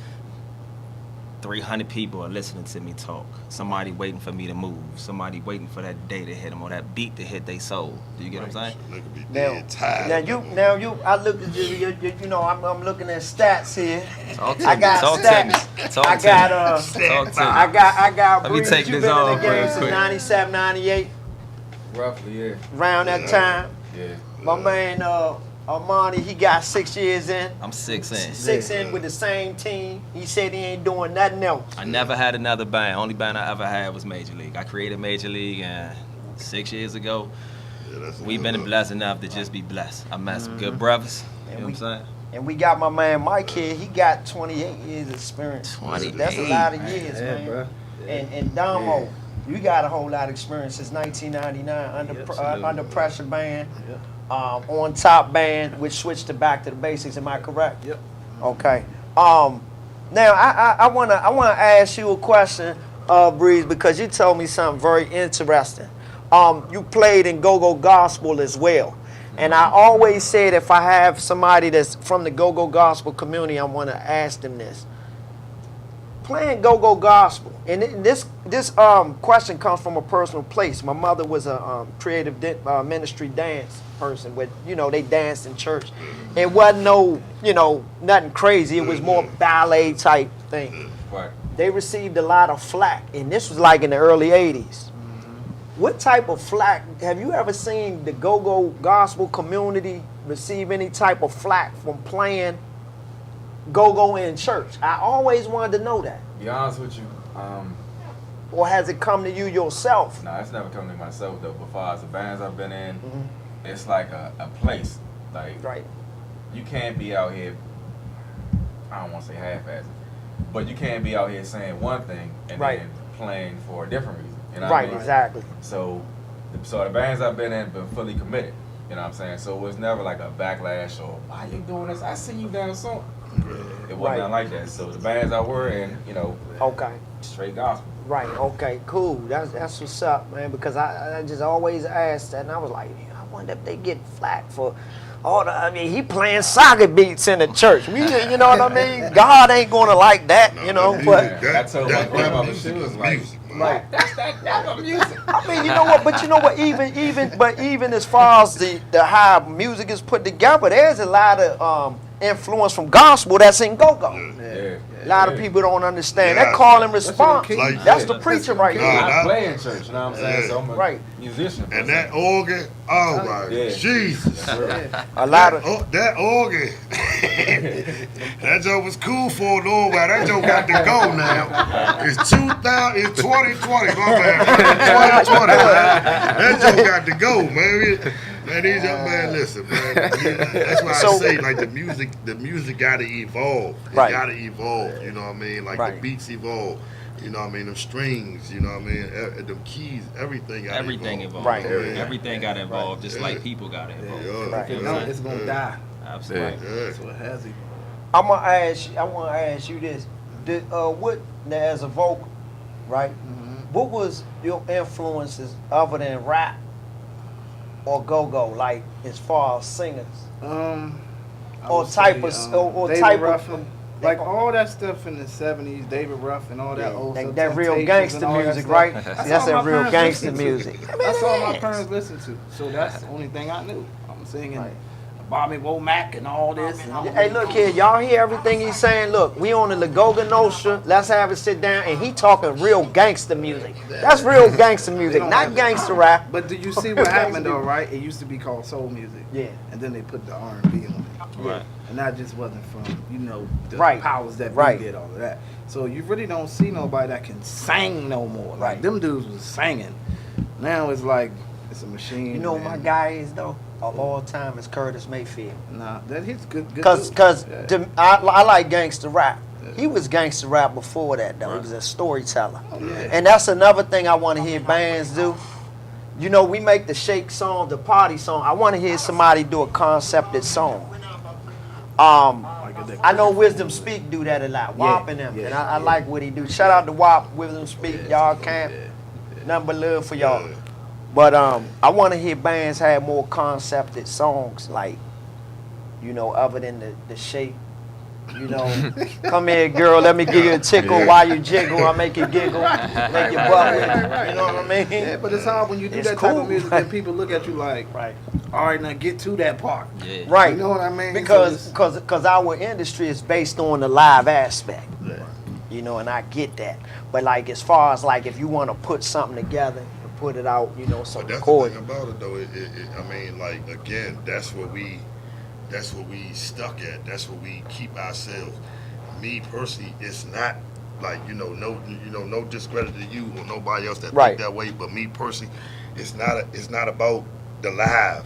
300 people are listening to me talk. Somebody waiting for me to move. Somebody waiting for that day to hit them or that beat to hit their soul. Do you get what I'm saying? Nigga be Now, dead tired. I look at you, I'm looking at stats here. Talk to I me. got Talk stats. to me. Talk I to got me. Talk to me. I got Let me Breeze. take You this been in off the game real since quick. 97, 98, Roughly, yeah. around that time. Yeah. My man Armani, he got 6 years in. I'm 6 in. 6 in with the same team. He said he ain't doing nothing else. I never had another band. Only band I ever had was Major League. I created Major League 6 years ago. Yeah, that's We've good been luck. blessed enough to just be blessed. I met some good brothers. You know what I'm saying? And we got my man Mike here. He got 28 years experience. 28. That's a lot of years, Yeah, man. bro. And Damo, you got a whole lot of experience since 1999 under pressure band, on top band, which switched to Back to the Basics. Am I correct? Yep. Okay. Now I wanna ask you a question, Breeze, because you told me something very interesting. You played in Go-Go Gospel as well. And I always said if I have somebody that's from the Go-Go Gospel community, I want to ask them this. Playing Go-Go Gospel, and this question comes from a personal place. My mother was a creative ministry dance person, with they danced in church. It wasn't nothing crazy. It was more ballet type thing. Right. They received a lot of flack, and this was like in the early '80s. What type of flack have you ever seen the Go-Go Gospel community receive any type of flack from playing go-go in church? I always wanted to know that. Be honest with you, Or has it come to you yourself? nah, it's never come to myself though. But far as the bands I've been in, Mhm. it's like a place. Like Right. you can't be out here. I don't want to say half-assed, but you can't be out here saying one thing and Right. then playing for a different reason. You know what I Right, mean? exactly. So the bands I've been in been fully committed. You know what I'm saying? So it was never like a backlash or why you doing this? I see you down soon. It wasn't Right. nothing like that. So the bands I were in, you know, Okay. straight gospel. Right. Okay. Cool. That's what's up, man. Because I just always asked that, and I was like, I wonder if they get flack for all the. I mean, he playing soccer beats in the church. You know what I mean? God ain't gonna like that, you know. No, But I told my grandmother, she was like, music, man. right. that's that music. I mean, you know what? But you know what? Even as far as the how music is put together, there's a lot of influence from gospel that's in go-go. Yeah. A lot of people don't understand Yeah. that call and response. That's what I'm That's the saying. preacher right Nah, here. I that- play in church, you know what I'm saying? Yeah. So I'm a Right. musician. And that organ, oh my Yeah. Jesus. A lot of That organ, that joke was cool for a little while. That joke got to go now. It's 2020, my bad. 2020, man. That joke got to go, man. Man, these young man, listen, man. That's why So- I say, like, the music got to evolve. It Right. got to evolve, you know what I mean? Like, Right. the beats evolve. You know what I mean? Them strings, you know what I mean? Them keys, everything got to Everything evolve. evolved. Right. Yeah. Everything got involved, just Yeah. like people got involved. Yeah. Right. If it don't, it's gonna die. Absolutely. Yeah. So it has it. I want to ask you this. What now, as a vocal, right? What was your influences other than rap or go-go, like as far as singers? I Or would type say, of- or David type of- Ruffin. Like all that stuff in the '70s, David Ruffin, all that old stuff. That real Temptations gangster and all that music, stuff. right? That's That's all that my real parents gangster listened to. music. That's all my parents listened to. So that's the only thing I knew. I'm singing Right. Bobby Womack and all this. And Hey, look here, y'all hear everything he's saying? Look, we on the Lagoga Nostra. Let's have it sit down, and he talking real gangster music. That's real gangster music, not gangster rap. But do you see what happened though, right? It used to be called soul music. Yeah. And then they put the R&B on it. Right. And that just wasn't from, the Right. powers that Right. we did all of that. So you really don't see nobody that can sing no more. Like Right. them dudes was singing. Now it's like it's a machine. You know what my and- guy is though? Of all time is Curtis Mayfield. Nah, that he's good. Cause dude. Yeah. I like gangster rap. He was gangster rap before that though. He was a storyteller. Yeah. And that's another thing I want to hear bands do. You know, we make the shake song, the party song. I want to hear somebody do a concepted song. I know Wisdom Speak do that a lot. WAP and them. yeah, And I like what he do. Shout out to WAP, Wisdom Speak. Y'all can't. Nothing but love for y'all. Yeah. But I want to hear bands have more concepted songs, like, you know, other than the shape. You know, come here, girl, let me give you a tickle Yeah. while you jiggle. I make you giggle, make you butt. You know what I mean? Yeah, but it's hard when you do It's that type cool. of music and people look at you like, Right. all right, now get to that part. Yeah. Right. You know what I mean? Because So it's- cause our industry is based on the live aspect. You know, and I get that. But like as far as like if you want to put something together and put it out, you know, some But that's the recording. thing about it, though. I mean, like again, that's what we stuck at. That's what we keep ourselves. Me personally, it's not like no discredit to you or nobody else that Right. think that way. But me personally, it's not about the live.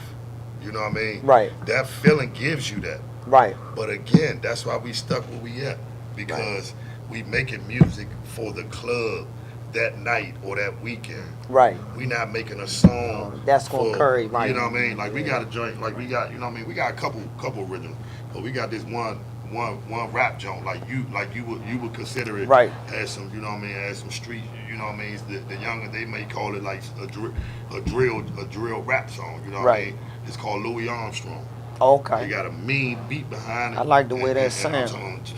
You know what I mean? Right. That feeling gives you that. Right. But again, that's why we stuck where we at, because we making music for the club that night or that weekend. Right. We not making a song. That's gonna for- carry, right. You know what I mean? Like we got a joint. Like we got, you know what I mean? We got a couple original, but we got this one rap joint. Like you would consider it Right. as some, you know what I mean? As some street. You know what I mean? It's the younger, they may call it like a drill rap song. You know what I Right. mean? It's called Louis Armstrong. Okay. They got a mean beat behind it. I like the way that And I'm sound.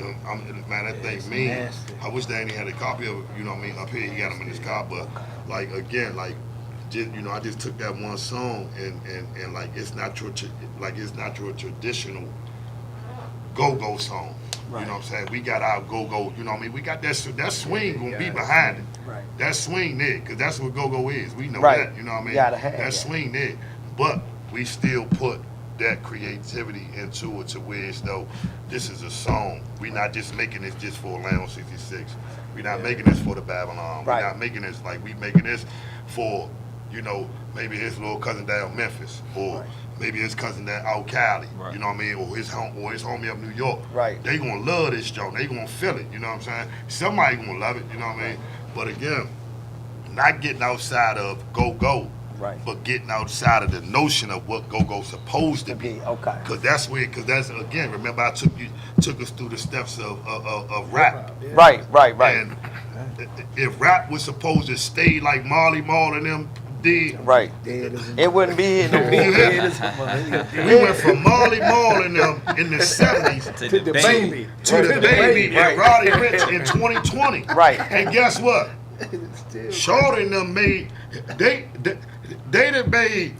man, that thing it's mean. nasty. I wish Danny had a copy of it, you know what I mean, up here. He got them in his car, but like again, like just, you know, I just took that one song and like it's not your traditional go-go song. You know what I'm saying? We got our go-go, you know what I mean? We got that swing gonna be behind it. Right. That swing there, because that's what go-go is. We know Right. that, you know what I mean? You gotta have that that. swing there. But we still put that creativity into it to where it's though this is a song. We're not just making this just for Orlando 66. We're not making this for the Babylon. Right. We're not making this like we making this for, you know, maybe his little cousin down Memphis, or maybe his cousin down out Cali. Right. You know what I mean? Or his homie up New York. Right. They gonna love this joint. They gonna feel it. You know what I'm saying? Somebody gonna love it. You know what I mean? But again, not getting outside of go-go. Right. But getting outside of the notion of what go-go's supposed to be. Okay. Cause that's again, remember I took us through the steps of rap. Right. And if rap was supposed to stay like Marley Marl and them did, Right. It wouldn't be here no more. we went from Marley Marl and them in the 70s To the baby. to the baby and Roddy Ricch in 2020. Right. And guess what? Shorty and them made they done made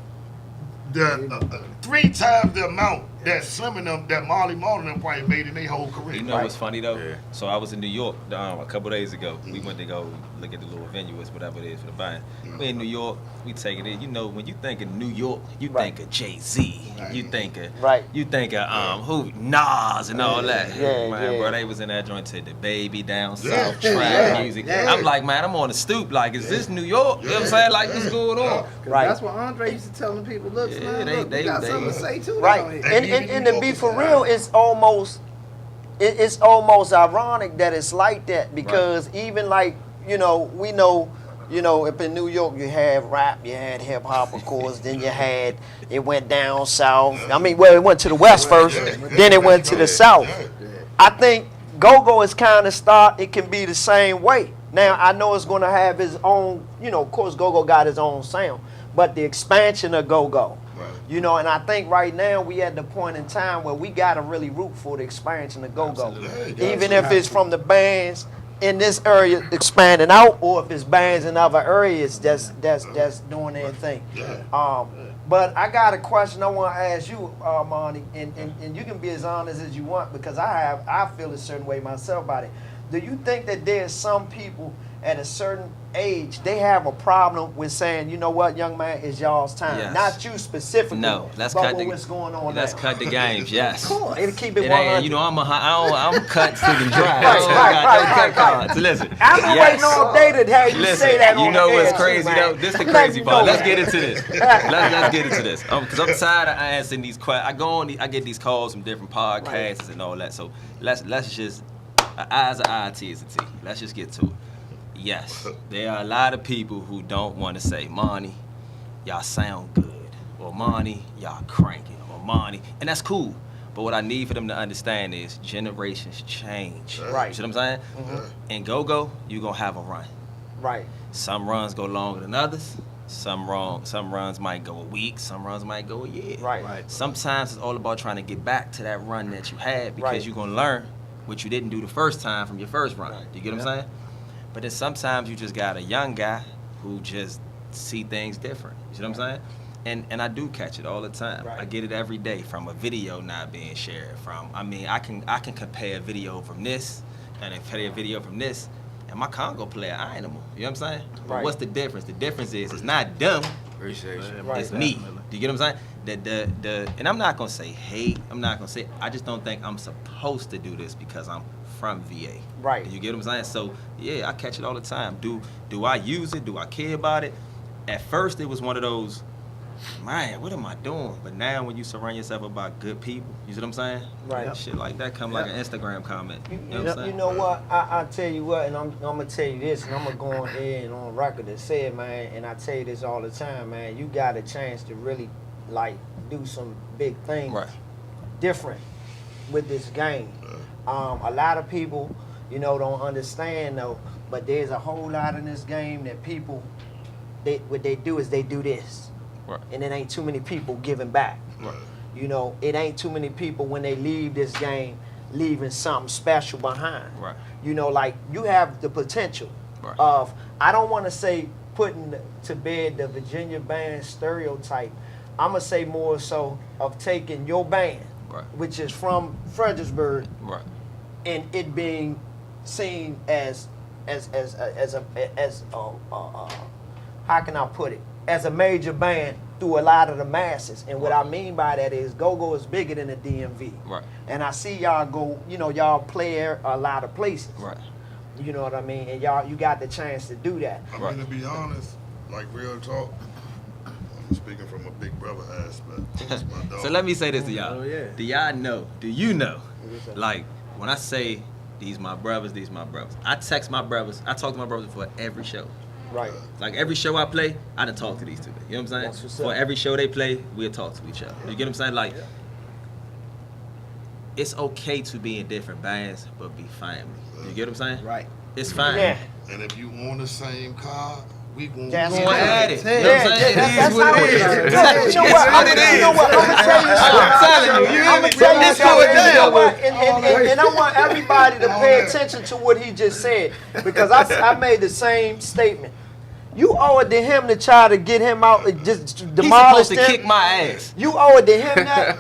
the 3 times the amount that Slim and them, that Marley Marl and them probably made in their whole career. You know what's funny though? So I was in New York a couple days ago. We went to go look at the little venue, whatever it is for the band. We in New York, we take it in. You know, when you think of New York, you think of Jay-Z. You think of you think of who Nas and all that. Man, bro, they was in that joint to the baby down south trap music. I'm like, man, I'm on the stoop. Like, is this New York? You know what I'm saying? Like, what's going on? Right. That's what Andre used to tell them people. Look, man, look, they we got something to say too. Right. down here. And to be for real, it's almost ironic that it's like that, because even like, you know, we know, you know, if in New York you had rap, you had hip hop, of course, then you had, it went down south. I mean, well, it went to the west first, then it went to the south. I think go-go is kind of it can be the same way. Now, I know it's going to have its own, you know, of course, go-go got its own sound, but the expansion of go-go, you know, and I think right now we at the point in time where we got to really root for the expansion of go-go. Even if it's from the bands in this area expanding out, or if it's bands in other areas that's doing their thing. But I got a question I want to ask you, Monty, and you can be as honest as you want, because I feel a certain way myself about it. Do you think that there's some people at a certain age, they have a problem with saying, you know what, young man, it's y'all's time? Yes. Not you specifically, No, let's but cut the what's going on Let's now. cut the games. Yes. Cool. It'll keep it It 100. ain't, you know, I'm cut to the dry. Right, so right, I got right. cards. Listen. I've been waiting all day to have you Listen, say that on you know the what's air, crazy too, though? man. This the Let crazy you part. know Let's that. get into this. Let's get into this. Because I'm tired of answering these questions. I get these calls from different podcasts and all that. So let's just an eye is an eye, T is a T. Let's just get to it. Yes, there are a lot of people who don't want to say, Monty, y'all sound good, or Monty, y'all cranking, or Monty, and that's cool. But what I need for them to understand is generations change. Right. You see what I'm saying? In go-go, you're going to have a run. Right. Some runs go longer than others. Some runs might go a week. Some runs might go a year. Right. Sometimes it's all about trying to get back to that run that you had, because Right. you're going to learn what you didn't do the first time from your first run. Do you get what I'm saying? But then sometimes you just got a young guy who just see things different. You see what I'm saying? And I do catch it all the time. Right. I get it every day from a video not being shared. I can compare a video from this and compare a video from this, and my Congo player, I ain't no more. You know what I'm saying? But Right. what's the difference? The difference is it's not them, Appreciation. Right. it's me. Do you get what I'm saying? And I'm not gonna say hate. I just don't think I'm supposed to do this because I'm from VA. Right. You get what I'm saying? So yeah, I catch it all the time. Do I use it? Do I care about it? At first it was one of those, man, what am I doing? But now when you surround yourself about good people, you see what I'm saying? Right. Shit like that come like an Instagram comment. You know what I'm saying? You know what? I tell you what, and I'm gonna tell you this, and I'm gonna go on here and on record and say it, man. And I tell you this all the time, man. You got a chance to really like do some big things, Right. different with this game. A lot of people, you know, don't understand though. But there's a whole lot in this game that people, what they do is they do this, Right. and it ain't too many people giving back. Right. You know, it ain't too many people when they leave this game leaving something special behind. Right. You know, like you have the potential Right. of, I don't want to say putting to bed the Virginia band stereotype. I'm going to say more so of taking your band, Right. which is from Fredericksburg, Right. and it being seen as how can I put it? As a major band through a lot of the masses. And what I mean by that is go-go is bigger than the DMV. Right. And I see y'all go, you know, y'all play a lot of places. Right. You know what I mean? And y'all, you got the chance to do that. I mean, to be honest, like real talk, I'm speaking from a big brother aspect. It's my dog. So let me say this to y'all. Oh, yeah. Do y'all know? Do you know? Like when I say these my brothers, I text my brothers. I talk to my brothers before every show. Right. Like every show I play, I done talk to these two. You know what I'm saying? That's what's For up. every show they play, we'll talk to each other. You get what I'm saying? Like it's okay to be in different bands, but be family. You get what I'm saying? Right. It's fine. Yeah. And if you on the same car, we going That's Go cool. at it. You know what Yeah, I'm saying? that's It is what how it is. You know It's what? what it You know is. what? I'm gonna tell you something. I'm telling you, I'm gonna tell you it's something. going You know down. what? And I want everybody to pay attention to what he just said because I made the same statement. You owe it to him to try to get him out, just He's demolish supposed to them. kick my ass. You owe it to him that.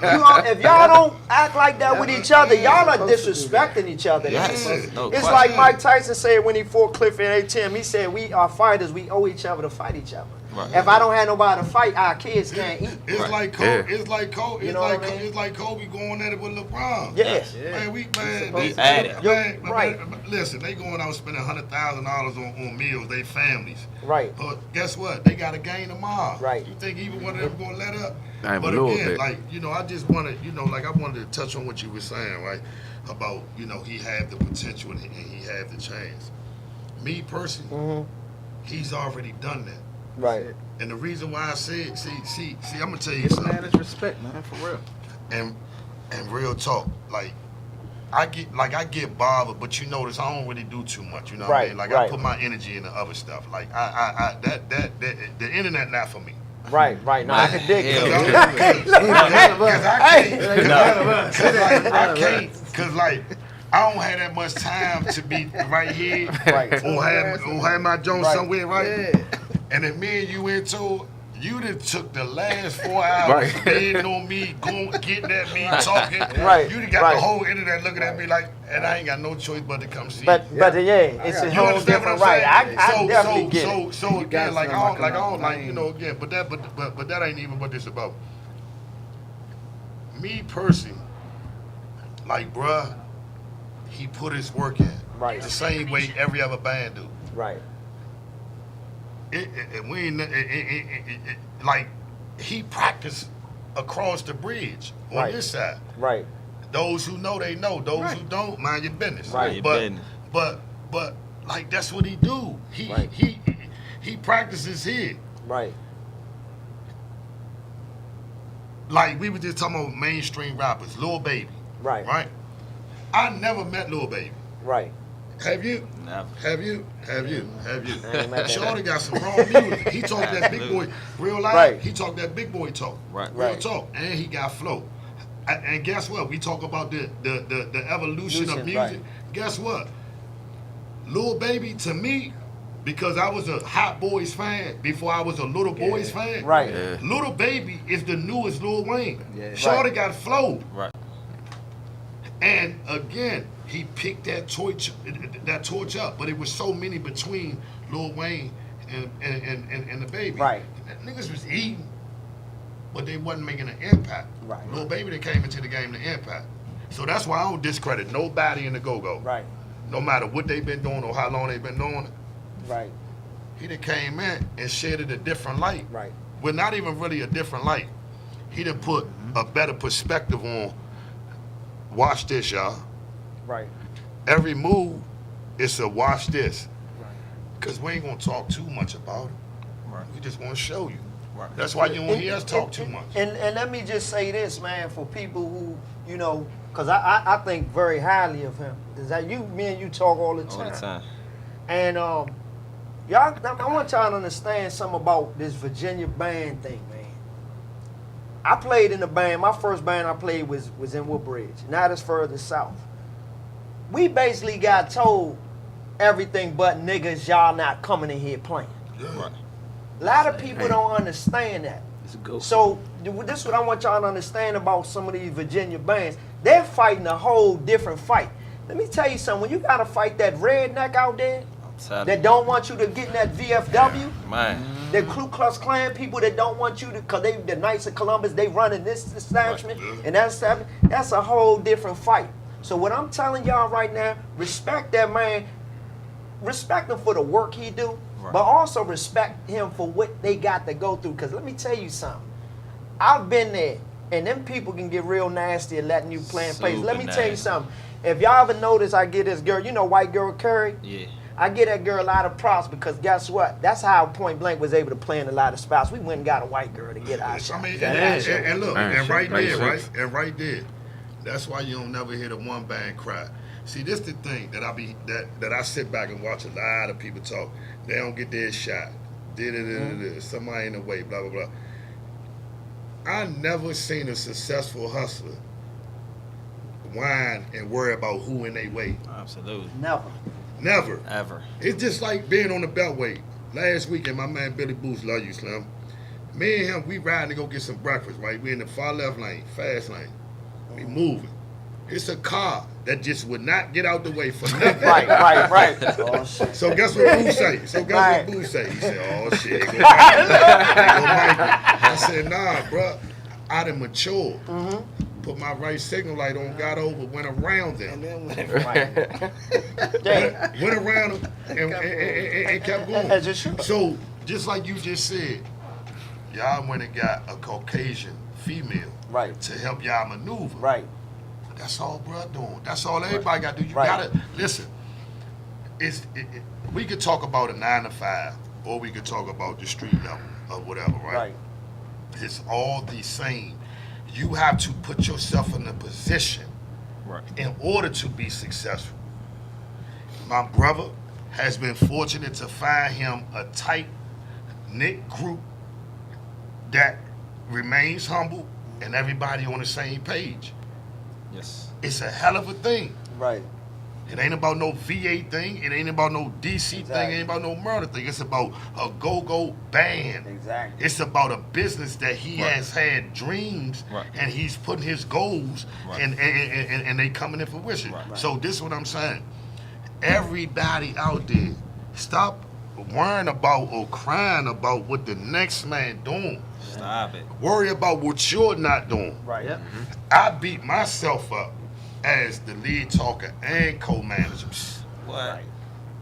If y'all don't act like that with each other, y'all are disrespecting each other. Yes. No It's question. like Mike Tyson said when he fought Cliff and ATM. He said, we are fighters. We owe each other to fight each other. Right. If I don't have nobody to fight, our kids can't eat. It's Right. like Kobe. It's like Kobe. You It's know like what I mean? it's like Kobe going at it with LeBron. Yes. Man, we at it. Right. Listen, they going out spending $100,000 on meals. They families. Right. But guess what? They got a game tomorrow. Right. You think even one of them gonna let up? I am But a little again, bit. like I just wanted, I wanted to touch on what you were saying, right? About he had the potential and he had the chance. Me personally, he's already done that. Right. And the reason why I said, see, I'm gonna tell you This man something. is respect, man, for real. And real talk, like I get bothered, but you notice I don't really do too much. You know what I Right, mean? Like right. I put my energy into other stuff. Like that the internet not for me. Right. No, I can dig it. Cause like I don't have that much time to be right here Right. or have my joint Right. somewhere, right? Yeah. And if me and you into you done took the last 4 hours Right. being on me, getting at me, talking. Right, You done got right. the whole internet looking at me like, and I ain't got no choice but to come see But you. it's a You whole understand different what I'm right. saying? I definitely get it. So You again, gotta like feel I don't like again, but that ain't even what this about. Me personally, like bruh, he put his work in. Right. The same way every other band do. Right. We ain't like he practiced across the bridge on Right. this side. Right. Those who know, they know. Those who don't, mind your business. Right. Your But business. but like that's what he do. Right. He practices here. Right. Like we were just talking about mainstream rappers, Lil Baby. Right. Right. I never met Lil Baby. Right. Have you? Never. Have you? Have you? Have you? I ain't met that. Shorty got some raw music. He talked that big boy, real life. Right. He talked that big boy talk. Right. Real Right. talk. And he got flow. And guess what? We talk about the evolution of Evolution, music. right. Guess what? Lil Baby, to me, because I was a Hot Boys fan before I was a Little Boys fan. Right. Yeah. Little Baby is the newest Lil Wayne. Yeah. Shorty got flow. Right. And again, he picked that torch up, but it was so many between Lil Wayne and the Baby. Right. Niggas was eating, but they wasn't making an impact. Right. Lil Baby that came into the game to impact. So that's why I don't discredit nobody in the go-go. Right. No matter what they've been doing or how long they've been doing it. Right. He done came in and shedded a different light. Right. Well, not even really a different light. He done put a better perspective on, watch this, y'all. Right. Every move is a watch this. Right. Because we ain't going to talk too much about it. Right. We just want to show you. Right. That's why you don't hear us talk too much. And let me just say this, man, for people who, because I think very highly of him. Is that me and you talk all the time. All the time. And y'all, I want y'all to understand something about this Virginia band thing, man. I played in a band. My first band I played was in Woodbridge. Now it's further south. We basically got told everything but niggas, y'all not coming in here playing. Right. A lot of people don't understand that. It's a go. So this is what I want y'all to understand about some of these Virginia bands. They're fighting a whole different fight. Let me tell you something. When you gotta fight that redneck out there I'm telling that you. don't want you to get in that VFW, Man. The Ku Klux Klan people that don't want you to, cause they the Knights of Columbus, they running this establishment and that's a whole different fight. So what I'm telling y'all right now, respect that man, respect him for the work he do, but also respect him for what they got to go through. Cause let me tell you something, I've been there, and them people can get real nasty at letting you play in place. Let me tell you something. If y'all ever notice, I get this girl, you know, white girl Curry. Yeah. I give that girl a lot of props because guess what? That's how Point Blank was able to play in a lot of spots. We went and got a white girl to get our shot. I mean, and look, and right there, that's why you don't never hear the one band cry. See, this the thing that I sit back and watch a lot of people talk. They don't get their shot. Somebody in the way, blah blah blah. I never seen a successful hustler whine and worry about who in their way. Absolutely. Never. Ever. It's just like being on the Beltway. Last weekend, my man Billy Boots, love you, Slim. Me and him, we riding to go get some breakfast, right? We in the far left lane, fast lane. We moving. It's a car that just would not get out the way for nothing. Right. Oh, shit. So guess what Boo say? What Boo say? He said, oh shit, they go Michael. I said, nah, bruh, I done matured. Put my right signal light on, got over, went around them. And then Went around them and kept going. So, just like you just said, y'all went and got a Caucasian female to help y'all maneuver. Right. That's all bruh doing. That's all everybody got to do. You gotta listen. We could talk about a 9 to 5, or we could talk about the street level or whatever, right? It's all the same. You have to put yourself in a position in order to be successful. My brother has been fortunate to find him a tight-knit group that remains humble and everybody on the same page. Yes. It's a hell of a thing. Right. It ain't about no VA thing. It ain't about no DC thing. It ain't about no murder thing. It's about a go-go band. Exactly. It's about a business that he has had dreams and he's putting his goals and they coming in fruition. So this is what I'm saying. Everybody out there, stop worrying about or crying about what the next man doing. Stop it. Worry about what you're not doing. Right. Yep. I beat myself up as the lead talker and co-manager. What?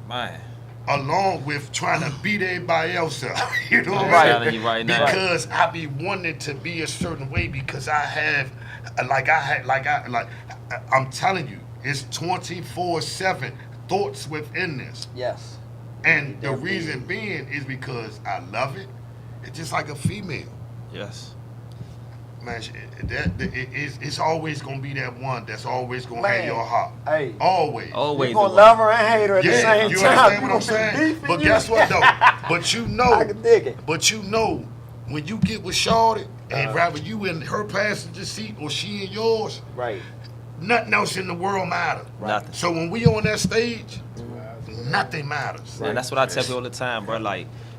Man. Along with trying to beat everybody else up. You know what I'm I'm telling you right now. Because I be wanting to be a certain way because I'm telling you, it's 24/7 thoughts within this. Yes. And the reason being is because I love it. It's just like a female. Yes. Man, it's always gonna be that one that's always gonna have your heart. Hey. Always. You gonna love her and hate her at the same time. You understand what I'm saying? But guess what though? But you know. I can dig it. But you know, when you get with Shawty, and rather you in her passenger seat or she in yours, nothing else in the world matters. Nothing. So when we on that stage, nothing matters. Man, that's what I tell people all the time, bro.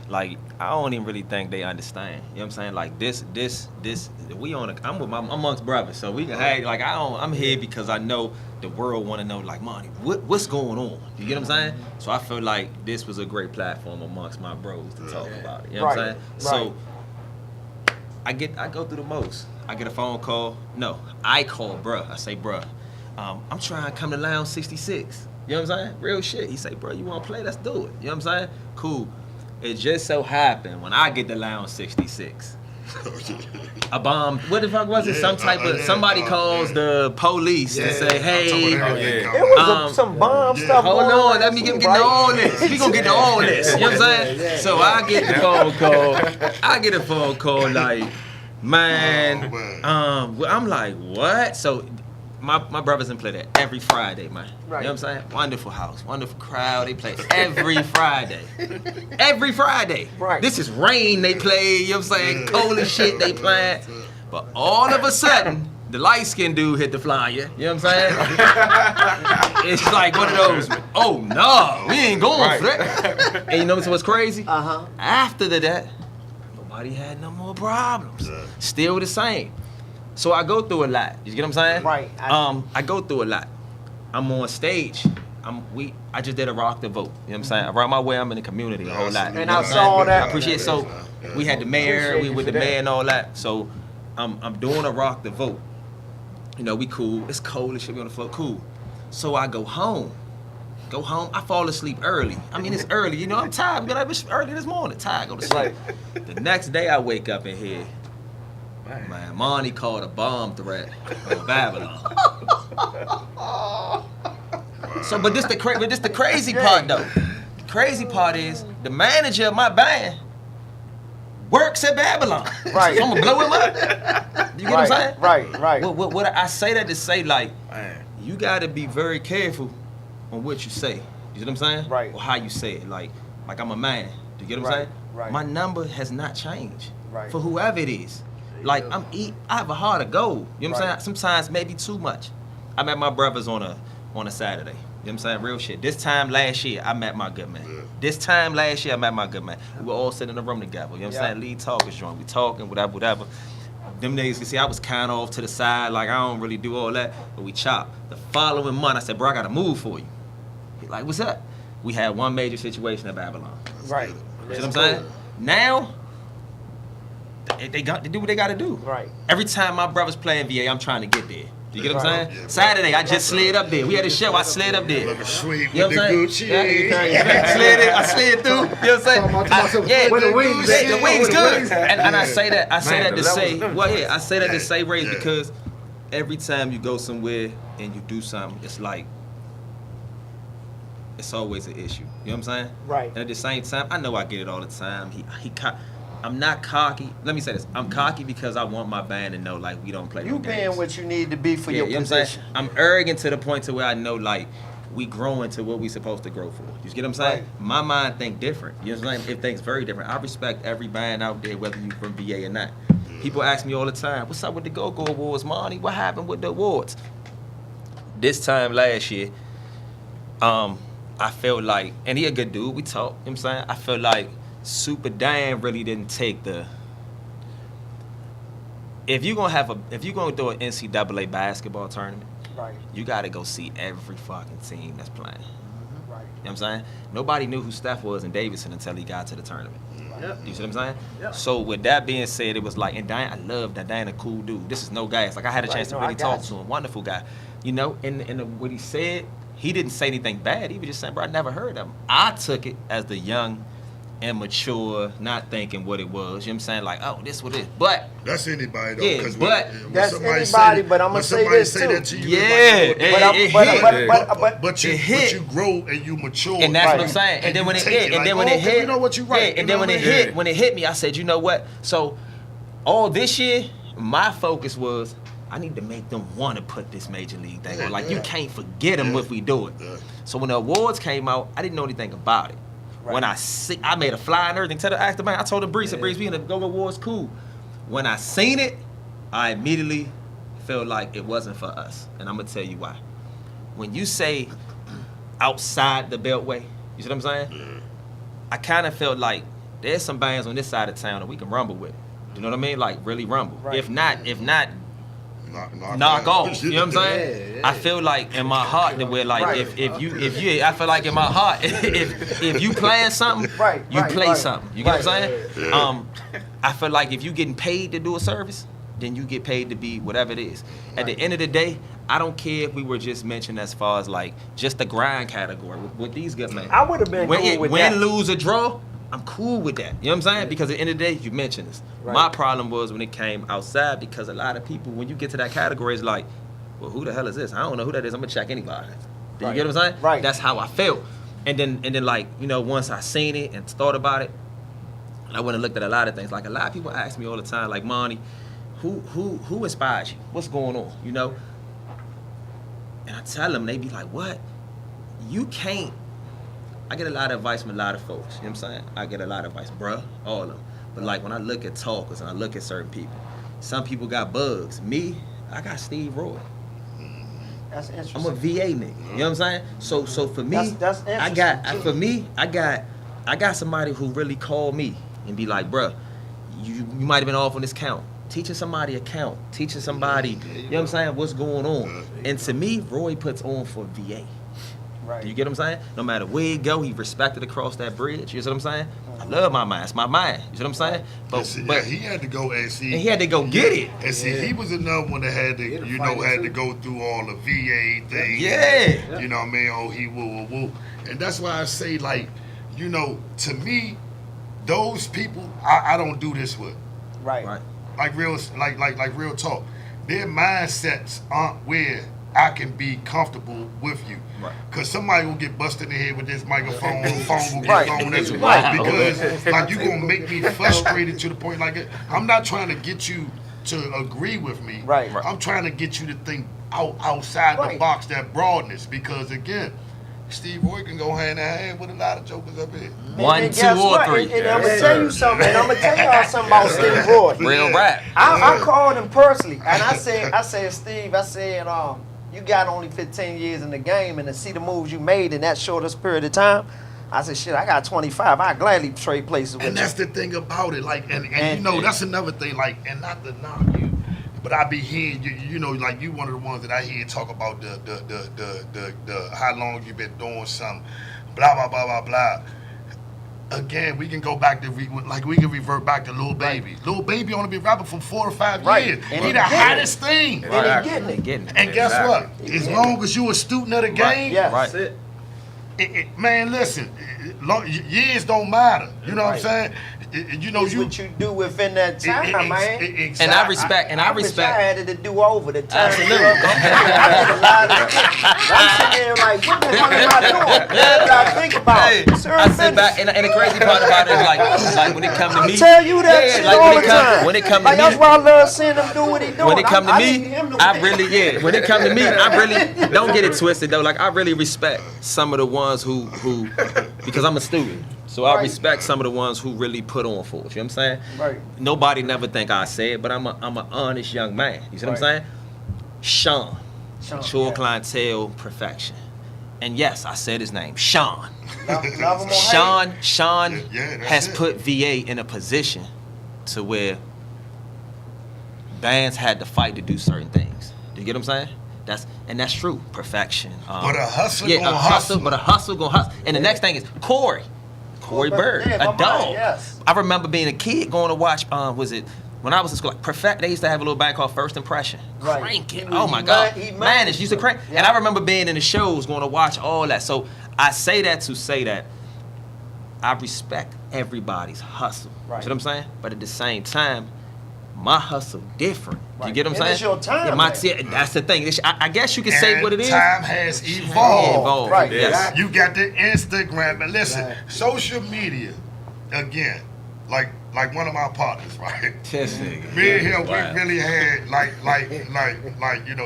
Like I don't even really think they understand. You know what I'm saying? Like this, I'm with amongst brothers, so we can I'm here because I know the world want to know, like, Monty, what's going on? You get what I'm saying? So I feel like this was a great platform amongst my bros to talk about it. You know what I'm saying? So I go through the most. I get a phone call. No, I call bruh. I say, bruh, I'm trying to come to Lounge 66. You know what I'm saying? Real shit. He say, bruh, you want to play? Let's do it. You know what I'm saying? Cool. It just so happened when I get to Lounge 66, a bomb. What the fuck was it? Some type of somebody calls the police and say, "Hey, it was some bomb stuff." Hold on, let me get to all this. We gonna get to all this. You know what I'm saying? So I get the phone call. I get a phone call like, man, I'm like, what? So my brothers in play there every Friday, man. You know what I'm saying? Wonderful house, wonderful crowd. They play every Friday. Every Friday. Right. This is rain they play, you know what I'm saying? Cold as shit they playing. But all of a sudden, the light-skinned dude hit the flyer. You know what I'm saying? It's like one of those, oh no, we ain't going for that. And you know what's crazy? After that, nobody had no more problems. Still the same. So I go through a lot. You get what I'm saying? Right. I go through a lot. I'm on stage. I just did a rock the vote. You know what I'm saying? Around my way, I'm in the community a whole lot. And I saw that. I appreciate it. So we had the mayor, we with the mayor and all that. So I'm doing a rock the vote. You know, we cool. It's cold and shit. We on the floor. Cool. So I go home. I fall asleep early. I mean, it's early. You know, I'm tired. But it's early this morning. Tired. Go to sleep. The next day, I wake up in here. Man, Monty called a bomb threat on Babylon. So, but this the crazy part though. The crazy part is the manager of my band works at Babylon. Right. So I'm gonna blow him up. You get what I'm saying? Right. What I say that to say, like, you gotta be very careful on what you say. You see what I'm saying? Right. Or how you say it. Like I'm a man. Do you get what I'm saying? Right. My number has not changed. Right. For whoever it is. Like I have a heart of gold. You know what I'm Right. saying? Sometimes maybe too much. I met my brothers on a Saturday. You know what I'm saying? Real shit. This time last year, I met my good man. Yeah. This time last year, I met my good man. We were all sitting in a room together. You know what I'm saying? Lead talkers joint. We talking, whatever. Them niggas, you see, I was kind of off to the side, like I don't really do all that, but we chop. The following month, I said, bro, I got a move for you. He like, what's up? We had one major situation at Babylon. Right. You know what I'm saying? Now, they do what they got to do. Right. Every time my brother's playing VA, I'm trying to get there. You get what I'm Right. saying? Yeah, Saturday, I just slid up there. We had a show, I slid up there. Looking sweet You know with what the I'm Gucci. saying? I slid through. You know what I'm saying? Yeah, With the wings. the wings With the good. wings. And I say that to the say, levels. well, yeah, I say that to say, Ray, Yeah. because every time you go somewhere and you do something, it's like, it's always an issue. You know what I'm saying? Right. And at the same time, I know I get it all the time. I'm not cocky. Let me say this. I'm cocky because I want my band to know, like, we don't play You no being games. what you need to be for your You know what I'm position. saying? I'm arrogant to the point to where I know, like, we growing to what we supposed to grow for. You get what I'm saying? Right. My mind think different. You know what I'm saying? It thinks very different. I respect every band out there, whether you from VA or not. People ask me all the time, what's up with the Go-Go Awards, Monty? What happened with the awards? This time last year, I felt like, and he a good dude, we talk, you know what I'm saying? I felt like Super Dan really didn't take the, if you're gonna do an NCAA basketball tournament, Right. you gotta go see every fucking team that's playing. Right. You know what I'm saying? Nobody knew who Steph was in Davidson until he got to the tournament. You see what I'm saying? Yep. So with that being said, it was like, and Diane, I love that Diane a cool dude. This is no gas. Like I had a chance to No, really I got talk you. to him. Wonderful guy. You know, and what he said, he didn't say anything bad. He was just saying, bro, I never heard of him. I took it as the young, immature, not thinking what it was. You know what I'm saying? Like, oh, this what it is. But That's anybody though. Yeah, 'cause but- when That's somebody anybody, say, but I'ma when say somebody this say too. that to you, yeah, it's like, But it hit. but you It hit. but you grow and you mature. And that's Right. what I'm saying. And then you when it take hit, like, and then when oh, it okay, hit, you know what you right. yeah, you and know then when what it I mean? hit, when it hit me, I said, you know what? So, all this year, my focus was, I need to make them want to put this major league thing on. Like, you can't forget them if we do it. Yeah. So when the awards came out, I didn't know anything about it. When I made a flyer and everything. Asked the man, I told him, Breeze, we in the Go-Go Awards, cool. When I seen it, I immediately felt like it wasn't for us. And I'm going to tell you why. When you say outside the Beltway, you see what I'm saying? I kind of felt like there's some bands on this side of town that we can rumble with. You know what I mean? Like, really rumble. Right. If not, knock knock out. off. You know what I'm saying? I feel like in my heart that we're like, Right. if you, I feel like in my heart, if you playing something, Right, you right, play right. something. You get what I'm Right. saying? Yeah. I feel like if you getting paid to do a service, then you get paid to be whatever it is. At the end of the day, I don't care if we were just mentioned as far as like just the grind category with these good men. I would have been cool with win, that. lose, or draw, I'm cool with that. You know what I'm saying? Because at the end of the day, you mentioned this. Right. My problem was when it came outside because a lot of people, when you get to that category, it's like, well, who the hell is this? I don't know who that is. I'm gonna check anybody. Do you Right. get what I'm saying? Right. That's how I felt. And then like, you know, once I seen it and thought about it, I went and looked at a lot of things. Like a lot of people ask me all the time, like, Monty, who inspires you? What's going on? You know? And I tell them, they be like, what? You can't. I get a lot of advice from a lot of folks. You know what I'm saying? I get a lot of advice, bruh, all of them. But like when I look at talkers and I look at certain people, some people got bugs. Me, I got Steve Roy. That's interesting. I'm a VA nigga. You know what I'm saying? So for me, That's I got interesting, too. for me, I got somebody who really called me and be like, bruh, you might have been off on this count. Teaching somebody a count, teaching somebody, you know what I'm saying, what's going on. And to me, Roy puts on for VA. You Right. Do you get what I'm saying? No matter where he go, he respected across that bridge. You know what I'm saying? I love my mind. It's my mind. You know what I'm saying? But he had to go and see. and he had to go get it. And see, he was another one that had to, had to go through all the VA things. Yeah. You know what I mean? Oh, he woo. And that's why I say, like, to me, those people, I don't do this with. Right. Like real talk. Their mindsets aren't where I can be comfortable with you. Right. Cause somebody will get busted in the head with this microphone, the phone will get Right. thrown at you. Right. Because like you gonna make me frustrated to the point like I'm not trying to get you to agree with me. Right. I'm trying to get you to think outside the Right. box, that broadness. Because again, Steve Roy can go hand in hand with a lot of jokers up here. One, And two, guess or what? three. And I'm gonna tell you something. And I'm gonna tell y'all something about Steve Roy. Real rap. I called him personally, and I said, Steve, you got only 15 years in the game, and to see the moves you made in that shortest period of time, I said, shit, I got 25. I gladly trade places with And you. that's the thing about it, like, and that's another thing, like, and not to knock you, but I be hearing you, like you one of the ones that I hear talk about the how long you been doing something, blah blah blah blah blah. Again, we can go back to we can revert back to Lil Baby. Lil Baby only been rapping for 4 or 5 Right. years. And He he the getting hottest thing. And he getting it. Getting it. And guess what? As long as you a student of the game, Yes. Right. man, listen, years don't matter. You know what I'm saying? It's what you do within that time, man. And I respect. I wish I had it to do over the time. Absolutely. I'm sitting there like, what the hell am I doing? That's what I think about. Hey, It's I sit business. back, and the crazy part about it is like when it come to I me. tell you that shit like all when the it come, time. when it come to Like, that's me. why I love seeing him do what he doing. When it come to I me, need him to I win. really When it come to me, I really don't get it twisted though. Like I really respect some of the ones who because I'm a student, so I Right. respect some of the ones who really put on for us. You know what I'm saying? Right. Nobody never think I said, but I'm an honest young man. You see what I'm saying? Sean, mature yeah. clientele, perfection, and yes, I said his name, Sean. Love him or hate him. Sean Yeah, that's has it. put VA in a position to where bands had to fight to do certain things. Do you get what I'm saying? That's true. Perfection. But a hustler yeah, gonna a hustle, hustle. but a hustle gonna hustle. And the next thing is Corey Bird, Yeah, my a man, dog. yes. I remember being a kid going to watch. Was it when I was in school? Like Perfect. They used to have a little band called First Impression. Right. Crank it. He- Oh he my God, man- he man, it used to crank. Yeah. And I remember being in the shows, going to watch all that. So I say that to say that I respect everybody's hustle. Right. You know what I'm saying? But at the same time, my hustle different. You Right. get what I'm And saying? it's your time, Yeah, man. that's the thing. I guess you can say And what it is. time has Yeah, evolved. Right. Yes. You got the Instagram, and listen, Right. social media, again, like one of my partners, right? This nigga. Me and him, Wow. we really had like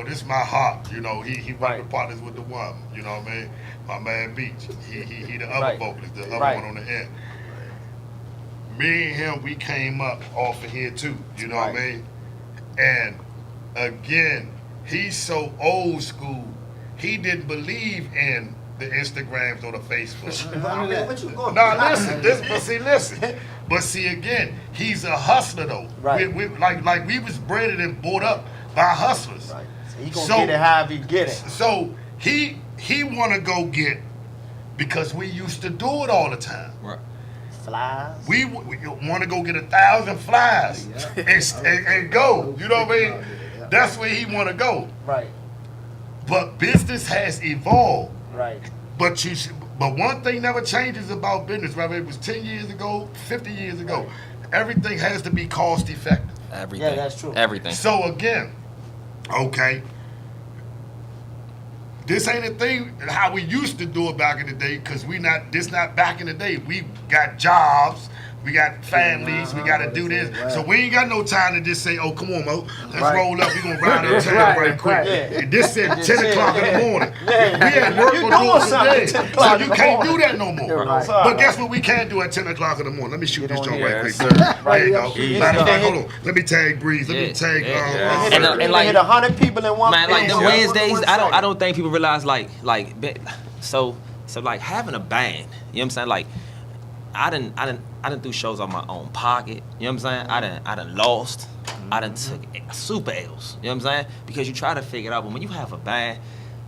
this my heart, he one Right. of the partners with the one, you know what I mean? My man Beach, he the other Right. vocalist, the other Right. one on the end. Me and him, we came up off of here too, you know what I Right. mean? And again, he's so old school, he didn't believe in the Instagrams or the Facebook. I mean, what you going No, listen. But see, again, he's a hustler though. Right. We was bred and brought up by hustlers. Right. So he gonna So- get it however he get it. So he wanna go get, because we used to do it all the time. Right. Flies. We want to go get 1,000 flies and go. You know what I mean? That's where he want to go. Right. But business has evolved. Right. But one thing never changes about business, whether it was 10 years ago, 50 years ago. Everything has to be cost effective. Everything. Yeah, that's true. Everything. So again, okay, this ain't a thing how we used to do it back in the day, because this not back in the day. We got jobs, we got families, we got to do this. So we ain't got no time to just say, oh, come on, Mo, let's Right. roll up. We going to ride out town right quick. Right, yeah. This at 10 o'clock in the morning. Yeah. We at work You or doing doing something today. at 10 So o'clock you in the can't do morning. that no more. Right. But guess what we can do at 10 o'clock in the morning? Let me shoot this on joint here. right quick. Yes, sir. There you go. Right. Matter of fact, Yeah. hold on. Let me tag Breeze. Let me tag. Yeah. And And like like- hit 100 people in one. Man, like in them one- Wednesdays, one I second. don't think people realize so like having a band, you know what I'm saying? Like I done threw shows on my own pocket, you know what I'm saying? I done lost, I done took super L's, you know what I'm saying? Because you try to figure it out, but when you have a band,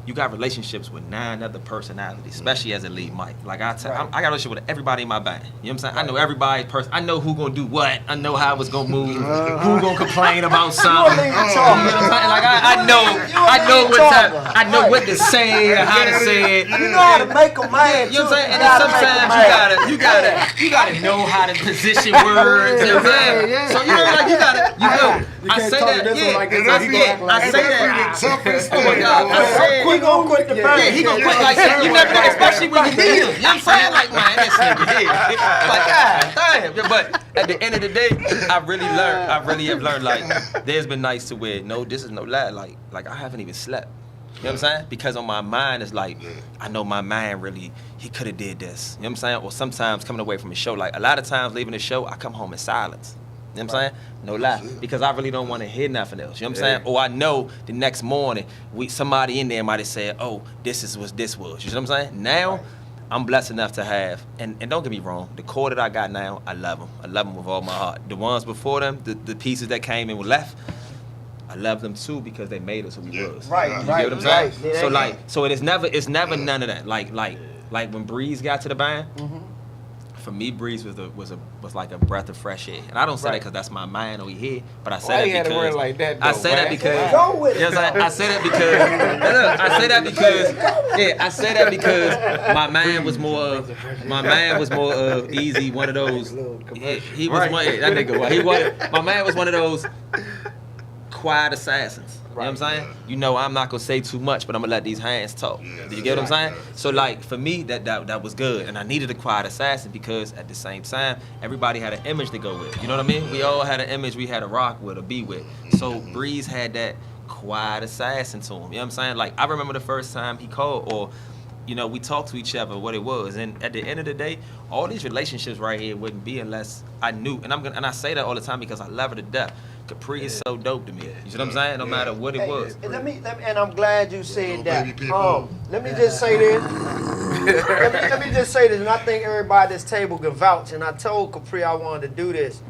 you got relationships with 9 other personalities, especially as a lead mic. Like I got a relationship with everybody in my band. You know what I'm saying? I know everybody's person. I know who gonna do what. I know how it's gonna move. Who gonna complain about something. You know what I'm saying? Like I know what time. I know what to say and how to say it. You know how to make them mad. You know what I'm saying? And then sometimes you gotta know how to position words. You know what I'm saying? So you know, like you know. I say that. I say that. Oh my God! I said He gonna quit the band. yeah, he gonna quit like that. You never know, especially when you meet him. You know what I'm saying? Like, man, this nigga here. Like, God damn. But at the end of the day, I really have learned, like, there's been nights to where, no, this is no lie. Like I haven't even slept. You know what I'm saying? Because on my mind, it's like, I know my mind really, he could have did this. You know what I'm saying? Or sometimes coming away from a show, like, a lot of times leaving the show, I come home in silence. You know what I'm saying? No lie. Because I really don't want to hear nothing else. You know what I'm saying? Or I know the next morning, somebody in there might have said, oh, this is what this was. You know what I'm saying? Now, I'm blessed enough to have, and don't get me wrong, the core that I got now, I love them. I love them with all my heart. The ones before them, the pieces that came and were left, I love them too because they made us who we was. Right, You get what I'm saying? right. So it's never none of that. Like when Breeze got to the band, for me, Breeze was like a breath of fresh air. And I don't say that because that's my mind over here, but I say that because like that, I say that because Go with it. you know what I'm saying? I say that because my man was more easy, one of those. He was one that nigga. My man was one of those quiet assassins. You know what I'm saying? You know, I'm not gonna say too much, but I'm gonna let these hands talk. Do you get what I'm saying? So like for me, that was good, and I needed a quiet assassin because at the same time, everybody had an image to go with. You know what I mean? We all had an image we had to rock with or be with. So Breeze had that quiet assassin to him. You know what I'm saying? Like I remember the first time he called, or you know, we talked to each other what it was, and at the end of the day, all these relationships right here wouldn't be unless I knew. And I say that all the time because I love her to death. Capri is so dope to me. You see what I'm saying? No matter what it was. Let me, and I'm glad you said that. Let me just say this. let me just say this, and I think everybody at this table can vouch. And I told Capri I wanted to do this.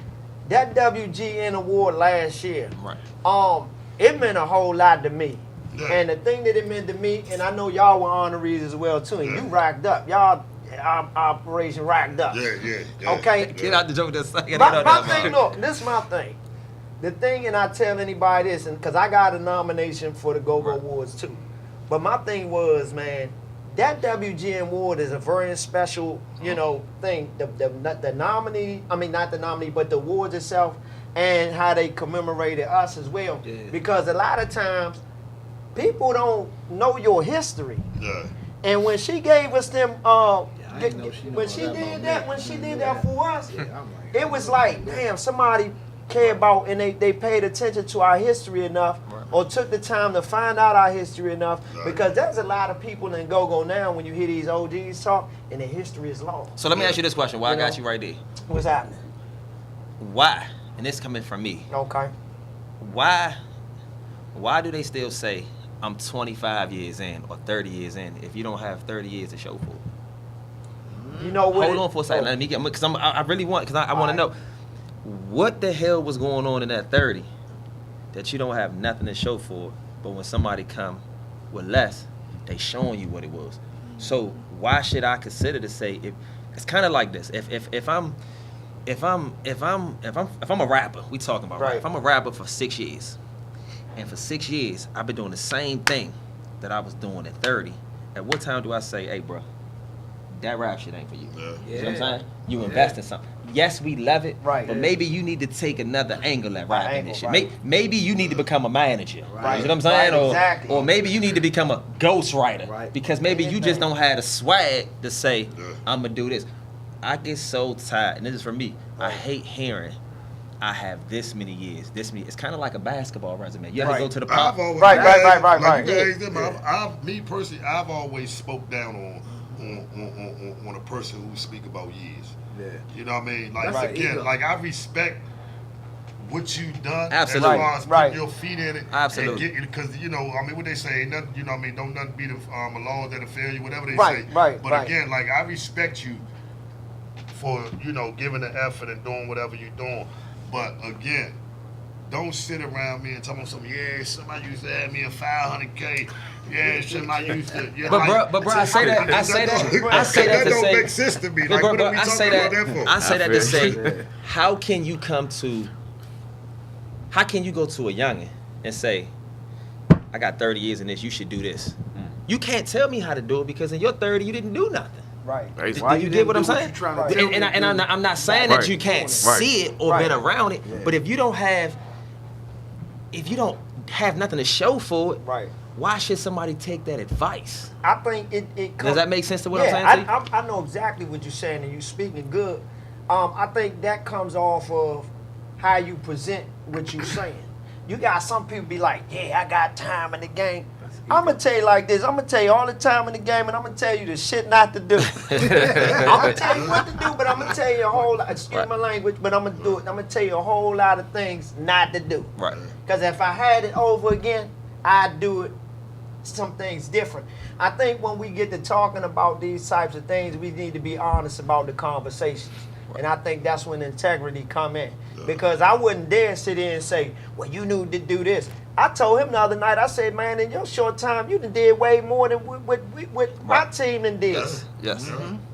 That WGN award last year, Right. It meant a whole lot to me. Yeah. And the thing that it meant to me, and I know y'all were honorees as well too, and you racked up. Y'all operation racked up. Yeah. Okay. Get out the joke just a second. My thing, look, this is my thing. The thing, and I tell anybody this, and because I got a nomination for the Go-Go Awards too. But my thing was, man, that WGN award is a very special, you know, thing. The nominee, I mean, not the nominee, but the awards itself, and how they commemorated us as well. Yeah. Because a lot of times, people don't know your history. Yeah. And when she gave us them, when she did that for us, it was like, damn, somebody cared about and they paid attention to our history enough, or took the time to find out our history enough, because there's a lot of people in Go-Go now when you hear these OGs talk and their history is lost. So let me ask you this question. Why I got you right there? What's happening? Why? And this coming from me. Okay. Why do they still say I'm 25 years in or 30 years in if you don't have 30 years to show for it? You know what? Hold on for a second. Let me get, because I really want, because I want to know what the hell was going on in that 30 that you don't have nothing to show for, but when somebody come with less, they showing you what it was. So why should I consider to say, if it's kind of like this, if I'm a rapper, we talking about rap. If I'm a rapper for 6 years, and for 6 years I've been doing the same thing that I was doing at 30, at what time do I say, hey bro, that rap shit ain't for you? You know what I'm saying? You invest in something. Yes, we love it, but maybe you need to take another angle at rapping this shit. Maybe you need to become a manager. You know what I'm saying? Or maybe you need to become a ghostwriter, because maybe you just don't have the swag to say, I'm gonna do this. I get so tired, and this is for me, I hate hearing I have this many years, this many. It's kind of like a basketball resume. You have to go to the pop. Me personally, I've always spoke down on a person who speak about years. Yeah. You know what I mean? Like again, like I respect what you've done. Absolutely. As far as putting your feet in it. Absolutely. Because you know, I mean, what they say, ain't nothing. You know what I mean? Don't nothing beat a law that a failure, whatever they say. But again, like I respect you for, you know, giving the effort and doing whatever you're doing. But again, don't sit around me and tell me something. Yeah, somebody used to add me a $500K. Yeah, shit, I used to. Yeah, But bro, I say that to say. That don't make sense to me. Like, Bro, what are we I say talking that. about that for? I say that to feel say, how can you go to a youngin and say, I got 30 years in this, you should do this. You can't tell me how to do it because in your 30 you didn't do nothing. Right. Basically. Do you get what I'm saying? Right. And I'm not saying that you can't see it or been around it, but if you don't have nothing to show for it, Right. why should somebody take that advice? I think it Does that make sense to what I'm saying? Yeah, I know exactly what you're saying, and you're speaking good. I think that comes off of how you present what you're saying. You got some people be like, yeah, I got time in the game. I'm going to tell you like this. I'm going to tell you all the time in the game, and I'm going to tell you the shit not to do. I'm going to tell you what to do, but I'm going to tell you a whole lot. Excuse my language, but I'm going to do it. I'm going to tell you a whole lot of things not to do. Right. Because if I had it over again, I'd do it some things different. I think when we get to talking about these types of things, we need to be honest about the conversations. And I think that's when integrity come in. Because I wouldn't dare sit there and say, well, you knew to do this. I told him the other night, I said, man, in your short time, you done did way more than what my team done did. Yes.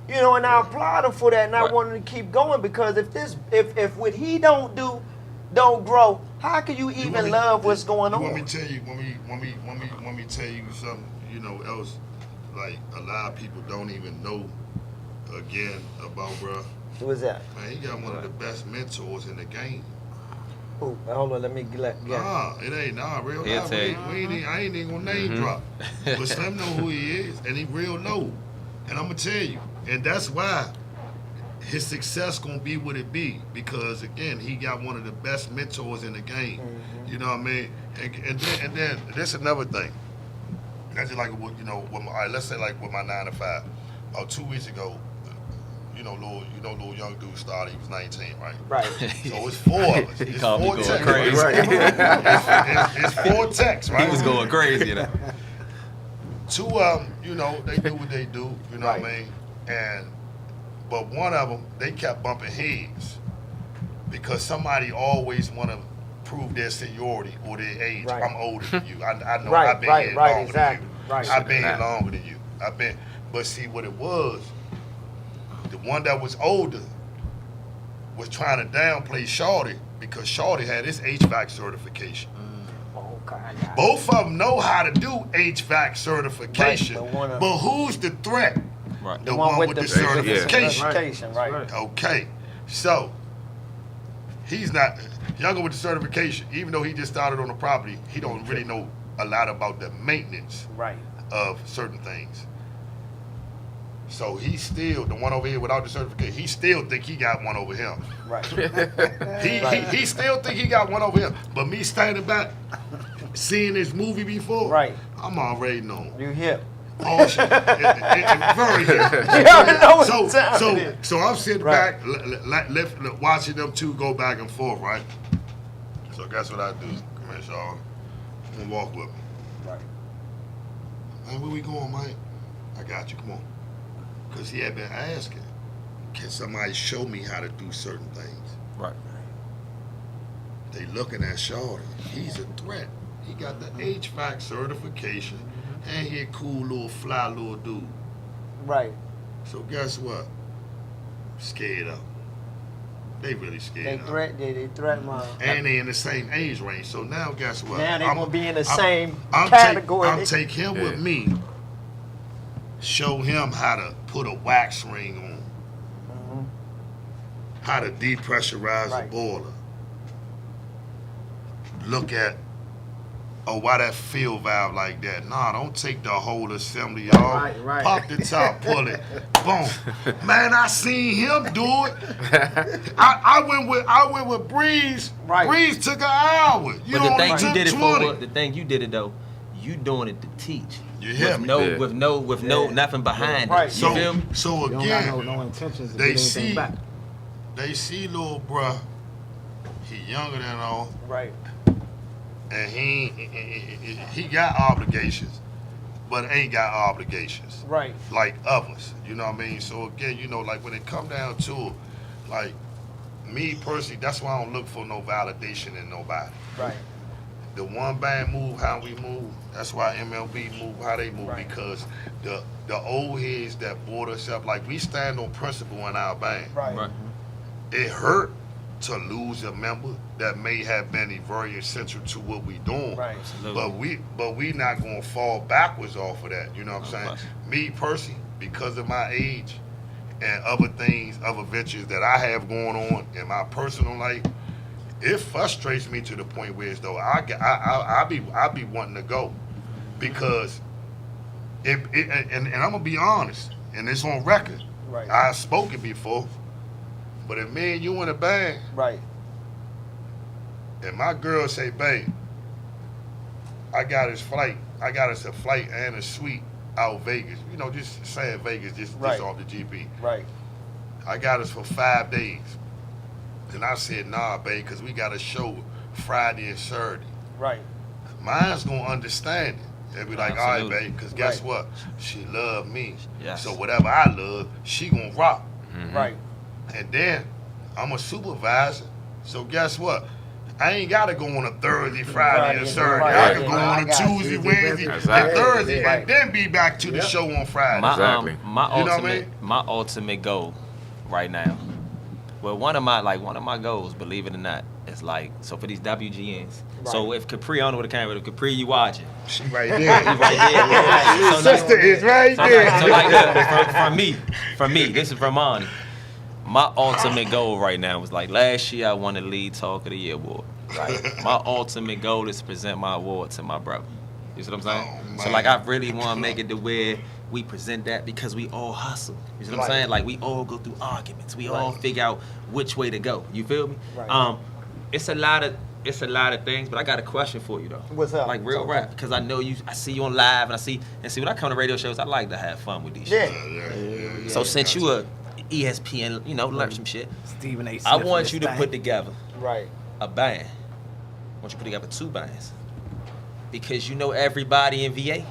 You know, and I applaud him for that, and I want him to keep going because if what he don't do don't grow, how can you even love what's going on? Want me to tell you? Want me tell you something? You know, else like a lot of people don't even know again about, bro. Who was that? Man, he got one of the best mentors in the game. Ooh, hold on, let me get. It ain't real He'll life. tell you. I ain't even gonna name drop. But Slim know who he is, and he real low. And I'm gonna tell you, and that's why his success gonna be what it be, because again, he got one of the best mentors in the game. You know what I mean? And then there's another thing. That's just like you know, all right, let's say like with my 9 to 5. About 2 weeks ago, little young dude started. He was 19, right? Right. So it's 4 of us. He It's called me 4 going techs. crazy. It's 4 techs, right? He was going crazy. You know? 2 of them, you know, they do what they do. You know what I mean? But one of them, they kept bumping heads because somebody always want to prove their seniority or their age. Right. I'm older than you. I know Right, I've been right, here right, longer exactly. than you. Right. I've been here longer than you. But see what it was, the one that was older was trying to downplay Shorty because Shorty had his HVAC certification. Okay. Both of them know how to do HVAC certification, Right, but who's the threat? Right. The one with the certification. Certification, right. Okay, so he's not younger with the certification. Even though he just started on the property, he don't really know a lot about the maintenance Right. of certain things. So he's still the one over here without the certification. He still think he got one over him. Right. He still think he got one over him. But me standing back, seeing this movie before, Right. I'm already known. You hip. Oh shit! Very good. You already know what time it is. So I'm sitting Right. back, watching them 2 go back and forth, right? So guess what I do? Come here, Sean. I'm gonna walk with me. Right. Man, where we going, Mike? I got you. Come on. Because he had been asking, can somebody show me how to do certain things? Right. They looking at Shorty. He's a threat. He got the HVAC certification, and he a cool little fly little dude. Right. So guess what? Scared up. They really scared up. They threat my. And they in the same age range. So now guess what? Now they gonna be in the I'm- same I'm category. I'll take him with me. Show him how to put a wax ring on. How to depressurize Right. a boiler. Look at, why that fill valve like that? Nah, don't take the whole assembly off. Right. Pop the top, pull it. Boom. Man, I seen him do it. I went with Breeze. Right. Breeze took an hour. You But the only thing you took did it 20. for, the thing you did it though, you doing it to teach. You hear me? With no nothing behind Right. it. You feel me? So You don't again, got no intentions to they get anything see, back. they see little bruh, he younger than all, Right. and he got obligations, but ain't got obligations Right. like others. You know what I mean? So again, you know, like when it come down to, like me personally, that's why I don't look for no validation in nobody. Right. the one band move how we move. That's why MLB move how they move, Right. because the old heads that brought us up, like we stand on principle in our band. Right. It hurt to lose a member that may have been very essential to what we doing. Right. Absolutely. But we not gonna fall backwards off of that. You know what I'm No saying? question. Me personally, because of my age and other things, other ventures that I have going on in my personal life, it frustrates me to the point where as though I be wanting to go, because and I'm gonna be honest, and it's on record. Right. I've spoken before, but if me and you in a band, Right. and my girl say, babe, I got us a flight and a suite out Vegas. You know, just saying Vegas, just Right. off the GP. Right. I got us for 5 days. And I said, nah, babe, because we got a show Friday and Saturday. Right. Mine's going to understand it. They'll be like, all right, Absolutely. babe, because guess Right. what? She love me. Yes. So whatever I love, she going to rock. Right. And then I'm a supervisor. So guess what? I ain't got to go on a Thursday, Friday, and Saturday. Right. I can Right. go I on a got you. Tuesday, Wednesday, Exactly. and Thursday, Right. and then be back to the show on Friday. My Exactly. my You know what I ultimate my ultimate goal right now. Well, one of my goals, believe it or not, is like, so for these WGNs. So if Capri, I don't know what the camera, if Capri you watching, She right there. right there. So Sister is right there. So like look, for me, this is Vermont. My ultimate goal right now was like last year I won the Lead Talk of the Year award. Right. My ultimate goal is to present my award to my brother. You see what I'm saying? Oh, So like I really want to make it to where we present that, because we all hustle. You see what I'm Right. saying? Like we all go through arguments. We all figure out which way to go. You feel me? Right. It's a lot of things, but I got a question for you though. What's up? Like real rap, because I know I see you on live, and see when I come to radio shows, I like to have fun with these Yeah. shit. So since you a ESPN, learn some shit. Stephen A. Smith I want this you to thing. put together Right. a band. I want you to put together 2 bands. Because you know everybody in VA.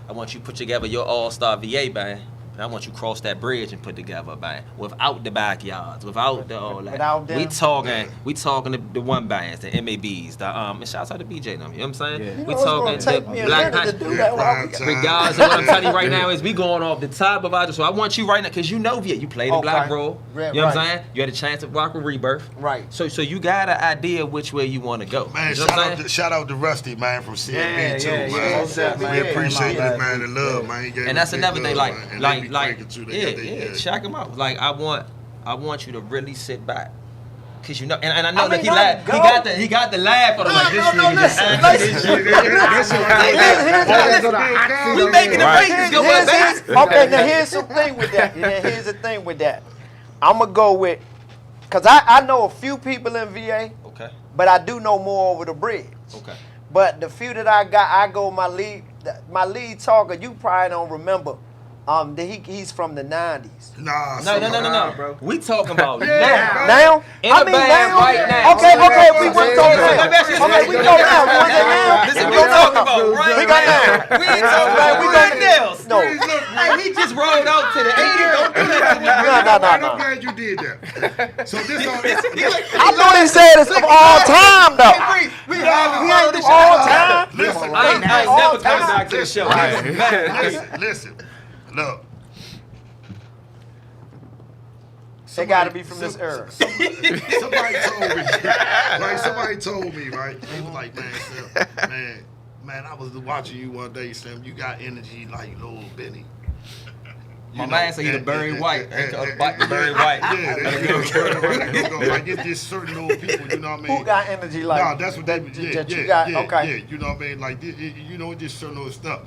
I want you to put together your all-star VA band. And I want you to cross that bridge and put together a band without the backyards, without the all that. Without them. We talking the one bands, the MABs, and shouts out to BJ them. You know what I'm saying? Yeah. You We know, it's talking gonna take the me a Black minute to Panther. do that. Prime time. Regardless of what I'm telling you right now is we going off the top of our. So I want you right now, because you know VA. You played the Black Okay. Roll. Right, You know what I'm right. saying? You had a chance to rock with Rebirth. Right. So you got an idea which way you want to go. Man, you know what I'm saying? shout out to Rusty, man, from CMB too, yeah, man. most definitely. We appreciate Yeah. it, man, the love, man. He gave And us that's big another thing, love, man. And they be cranking too. They got they- check him out. Like I want you to really sit back, cause you know, and I know I that mean, he laughed. go. He got the laugh of like this No, nigga just listen, acting listen. this shit. Here's We making the Right. ratings go up, baby. Okay, now here's the thing with that. Here's the thing with that. I'm gonna go with, cause I know a few people in VA, Okay. but I do know more over the bridge. Okay. But the few that I got, I go my lead talker. You probably don't remember. He's from the '90s. Nah, No, bro. We talking about now. Now, In a band right now. Okay, we want to talk now. Okay, we go now. We want that now. Listen, We we go talking now. about right We got now. now. We ain't talking about We right got else. No. Hey, he just rolled out to the 80s. Don't do that to me. No. I'm glad you did that. So this all I know they said it's of all time though. We ain't do all time. listen, I ain't All never coming time. back to the show. listen. Look. They gotta be from this era. Somebody told me, somebody told me, right? They was like, man, I was watching you one day, Sam. You got energy like Lil Benny. My man said he the Barry White. Barry White. Yeah, like it's just certain old people, you know what I mean? Who got energy like? Nah, that's what they. that you got? Okay. Yeah, you know what I mean? Like, you know, just certain old stuff.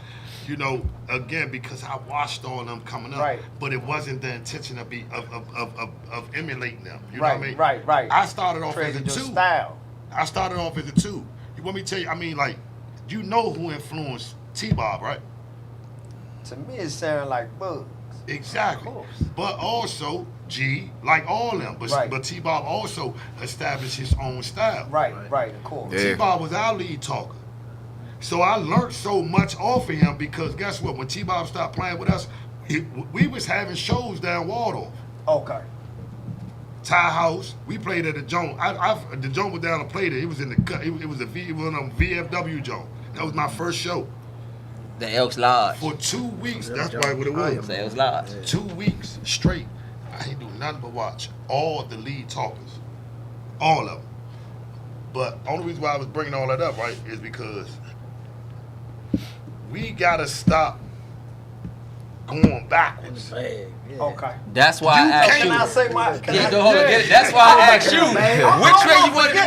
You know, again, because I watched all them coming up, Right. but it wasn't the intention of emulating them. You know what I mean? Right. I started off as a Created your 2. style. I started off as a 2. You want me to tell you? I mean, like, you know who influenced T-Bob, right? To me, it sounded like Bugs. Exactly. Of course. But also G, like all of them. But, Right. but T-Bob also established his own style. Right, of course. Yeah. T-Bob was our lead talker. So I learned so much off of him because guess what? When T-Bob stopped playing with us, we was having shows down Waldorf. Okay. Ty House. We played at the joint. The joint was down and played it. It was in the cut. It was on VFW joint. That was my first show. The Elks Lodge. For 2 weeks. That's probably what it was. The Elks Lodge. 2 weeks straight. I ain't do nothing but watch all the lead talkers. All of them. But only reason why I was bringing all that up, right, is because we got to stop going backwards. Okay. That's why I asked Can you. I say my? Yeah, go hold on. Get it. That's why I asked you. Which way you want to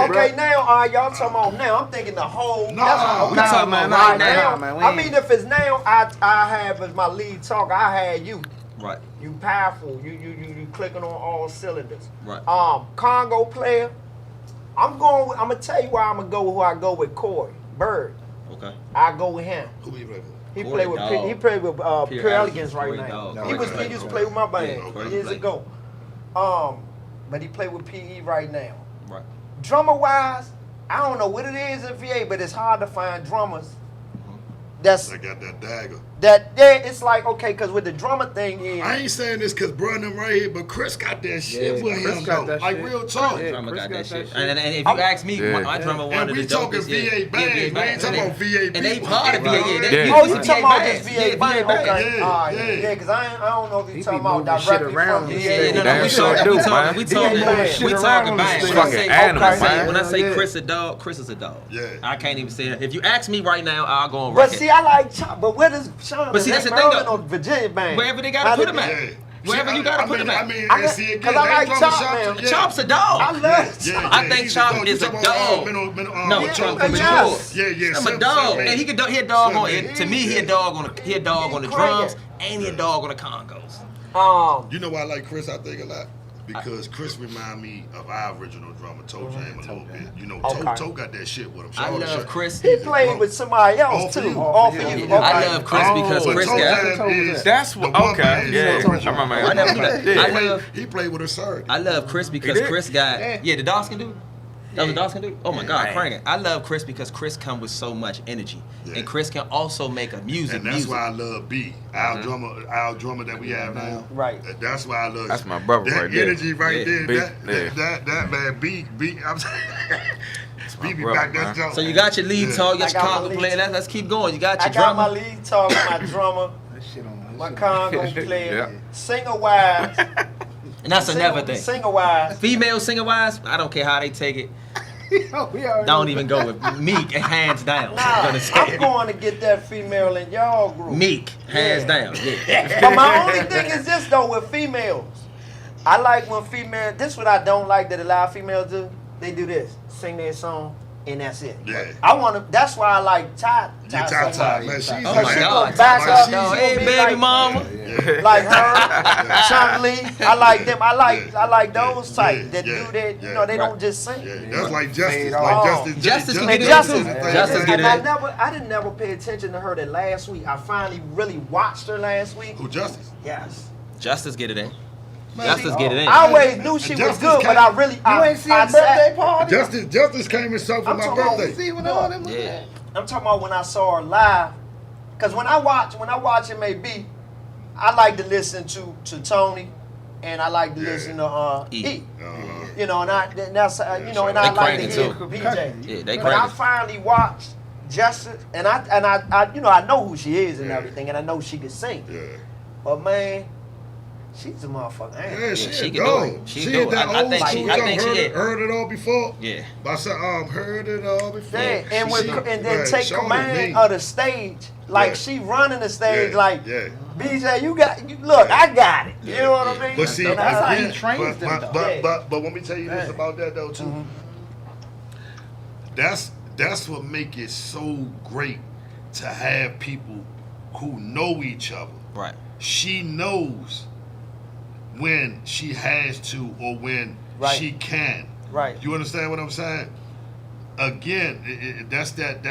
move? Okay, now, all right, y'all talking about now. I'm thinking the whole. No, that's what we talking about right now, man. I mean, if it's now, I have as my lead talker, I had you. Right. You powerful. You clicking on all cylinders. Right. Congo player. I'm gonna tell you why I'm gonna go who I go with Corey Bird. Okay. I go with him. Who you play for? He Corey played with Dog. Pure Pure Elegance right Corey now. Dog. No, He used to play with my band Yeah, years Corey ago. But he played with PE right now. Right. Drummer wise, I don't know what it is in VA, but it's hard to find drummers. That's I got that dagger. it's like okay, cause with the drummer thing is I ain't saying this because Brandon right here, but Chris got that shit Yeah, with Chris him, got though. that Like, shit. real talk. Yeah. Drummer Chris got got that shit. that And if you ask me, Yeah. my drummer And one of we the talking dopest. VA bands. We ain't talking about VA And they people. part of VA. Right. They Yeah. oh, use you talking about this bands. VA Yeah, band? bands. Okay, Yeah, all right, yeah. yeah, cause I don't know if you He talking be about moving shit directly around from the VA. Yeah, no, Damn we sure talking, do, we man. talking, we talking, shit we around talking the bands. stage. When I Fucking say, animals, man. when I say Yeah. Chris a dog, Chris is a dog. Yeah. I can't even say that. If you ask me right now, I'll go on But record. see, I like Chop. But where does Sean? But see, is that's that the thing, Maryland though. or Virginia band? Wherever they gotta How put did him at. Yeah. Wherever See, you gotta put him at. I mean, I and got- see again, 'cause I like that Chop, drummer man. yeah. Chop's a dog. I love Chop. I think he's Chop dog. is You a talking about, dog. no, No, Yeah, Chop okay, is a yes. dog. Yeah, I'm a some- dog, some and he man. could he a dog on Some it. man. To me, he a dog on the drums, and he a dog on the congos. You know why I like Chris, I think, a lot? Because Chris remind me of our original drummer, Toe Jam, a little bit. You know, Okay. Toe got that shit with him. I Shout out to love Chef. Chris. He played with somebody All else for too. you. All for you. Yeah, I Okay. love Chris because But Chris Toe got. Jam is That's the what. one Okay. man. Yeah. Toe I Jam. remember. I never knew that. Yeah. I love. He played with Absurd. I love Chris because did? Chris got the Dawson dude. That was the Dawson dude. Oh my God, man. cranking! I love Chris because Chris come with so much energy, Yeah. and Chris can also make a music. And that's why I love B, our drummer that we have now. Right. That's why I love. That's my brother that right there. energy right Yeah. there. B, That man B. I'm saying. B be brother, back man. that jump. So you got your lead Yeah. talk, your I got my conga lead player. Let's keep going. You got I your got my drummer. lead talker, my drummer, That shit on my Congo Yeah. player, singer wise. And that's another thing. Singer wise. Female singer wise, I don't care how they take it. it. Don't even go with Meek, hands down. Nah, I'm gonna say I'm it. going to get that female in y'all group. Meek, hands down. Yeah. But my only thing is this though with females. I like when female. This what I don't like that a lot of females do. They do this, sing their song, and that's it. Yeah. I want to. That's why I like Ty. Ty, so much. man, she's Oh Cause my she God. gonna back Like up. she's She No, gonna hey, be baby like, mama. like her, Sean Lee. I like them. I like those type Yeah, that yeah, do that. yeah. You know, they Right. don't just sing. Yeah, that's like Justice. Fade Like off. Justice. Justice can And get it Justice, too. Justice get it I in. didn't never pay attention to her that last week. I finally really watched her last week. Who Justice? Yes. Justice get it in. Man, Justice get it in. I always knew she was Justice good, but came- I really You ain't see I a birthday sat, party? Justice came and sung for I'm my talking about- birthday. See when all them was Yeah. there? I'm talking about when I saw her live. Cause when I watch MAB, I like to listen to Tony, and I like to Yeah. listen to E. E. You know, and that's you know, and They I like to cranking hear too. BJ. Yeah, they But I cranking. finally watched Justice, and I you know I know who she is and Yeah. everything, and I know she can sing. Yeah. But man, she's a motherfucker. I ain't- Yeah, she she can a do dog. it. She She can do hit it. that I old think school she- I jump. think she is. Heard it all before. Yeah. I said, heard it all before. Yeah, and and then man, take Shawty command mean. of the stage, like Yeah. she running the stage, Yeah, like yeah. BJ, look, I got it. You know what I mean? But see, And that's how he again, trains them, though. but let me tell you this about that though too. That's what make it so great to have people who know each other. Right. She knows when she has to or when Right. she can. Right. You understand what I'm saying? Again, that's that.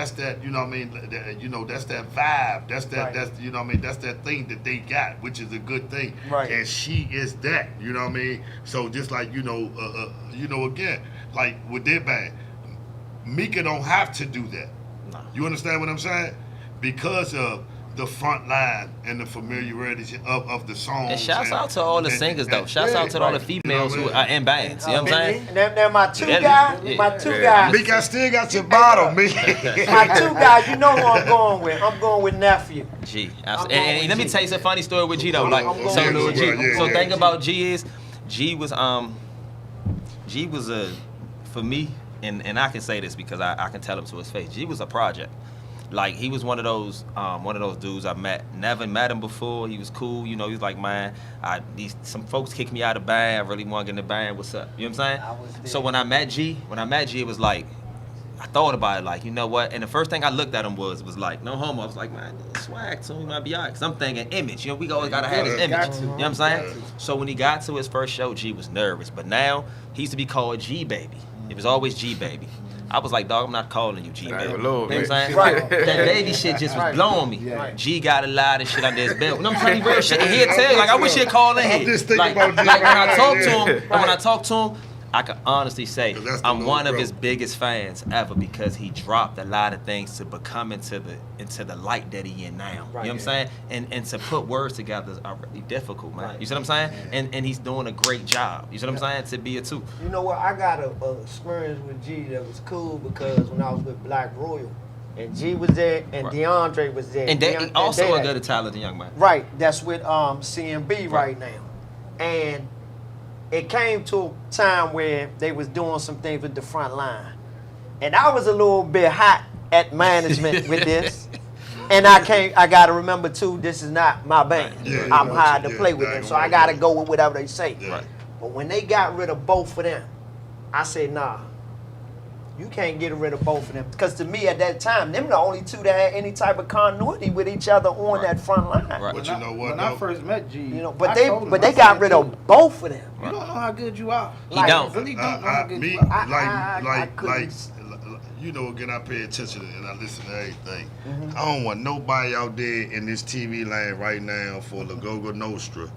You know what I mean? That's that vibe. That's that. Right. That's you know what I mean. That's that thing that they got, which is a good thing. Right. And she is that. You know what I mean? So just like again, like with their band, Mika don't have to do that. No. You understand what I'm saying? Because of the front line and the familiarity of the songs. And shouts out to all the singers though. Shouts out to all the females who are in bands. You know what I'm saying? And they're my two Yeah. guys. Yeah. My two guys. Meek, I still got your bottle, Meek. My two guys. You know who I'm going with. I'm going with nephew. G. I'm And, going and with let me G. tell you some funny story with G though. I'm Like going so with little G. G. Yeah, So yeah, thing yeah. about G is G was G was for me, and I can say this because I can tell him to his face. G was a project. Like he was one of those dudes I met. Never met him before. He was cool, you know. He was like, man, some folks kicked me out of the band. I really want to get in the band. What's up? You know what I'm I was saying? there. So when I met G, it was like, I thought about it, like, you know what? And the first thing I looked at him was like, no homo. I was like, man, swag to him might be alright. Cause I'm thinking image. You know, we always gotta have this image. You know what I'm saying? So when he got to his first show, G was nervous. But now he used to be called G Baby. It was always G Baby. I was like, dog, I'm not calling you G Baby. You know what I'm saying? Right. That baby shit just was blowing me. Right. G got a lot of shit under his belt. You know what I'm saying? Real shit. And he'll tell, like, I wish he'd call in I'm here. just thinking Like, about G like when I right talk now, to yeah. him, and when I talk to him, I can honestly say 'Cause that's the I'm little one of bro. his biggest fans ever because he dropped a lot of things to become into the light that he in now. You know what I'm saying? And to put words together is really difficult, man. Right. You see what I'm saying? And he's doing a great job. You see what I'm saying? To be a two. You know what? I got a experience with G that was cool because when I was with Black Royal, and G was there, and Right. DeAndre was there. And they Deon- also they a had- good talented young man. Right, that's with CMB right now. And it came to a time where they was doing some things with the front line. And I was a little bit hot at management with this. And I gotta remember too, this is not my band. Yeah, I'm yeah, hired to yeah, play with yeah, them. So I yeah. gotta go with whatever they say. Yeah. Right. But when they got rid of both of them, I said, nah, you can't get rid of both of them. Because to me at that time, them the only two that had any type of continuity with each other on Right. that front line. Right. But you know what, When I though? first met G, You know, I but told him, they I got said, rid "Dude, of both of them. You don't know how good you are. He Like, don't. Really don't know how good Me, you are. I couldn't- you know, again, I pay attention and I listen to everything. Mm-hmm. I don't want nobody out there in this TV land right now for La Goga Nostra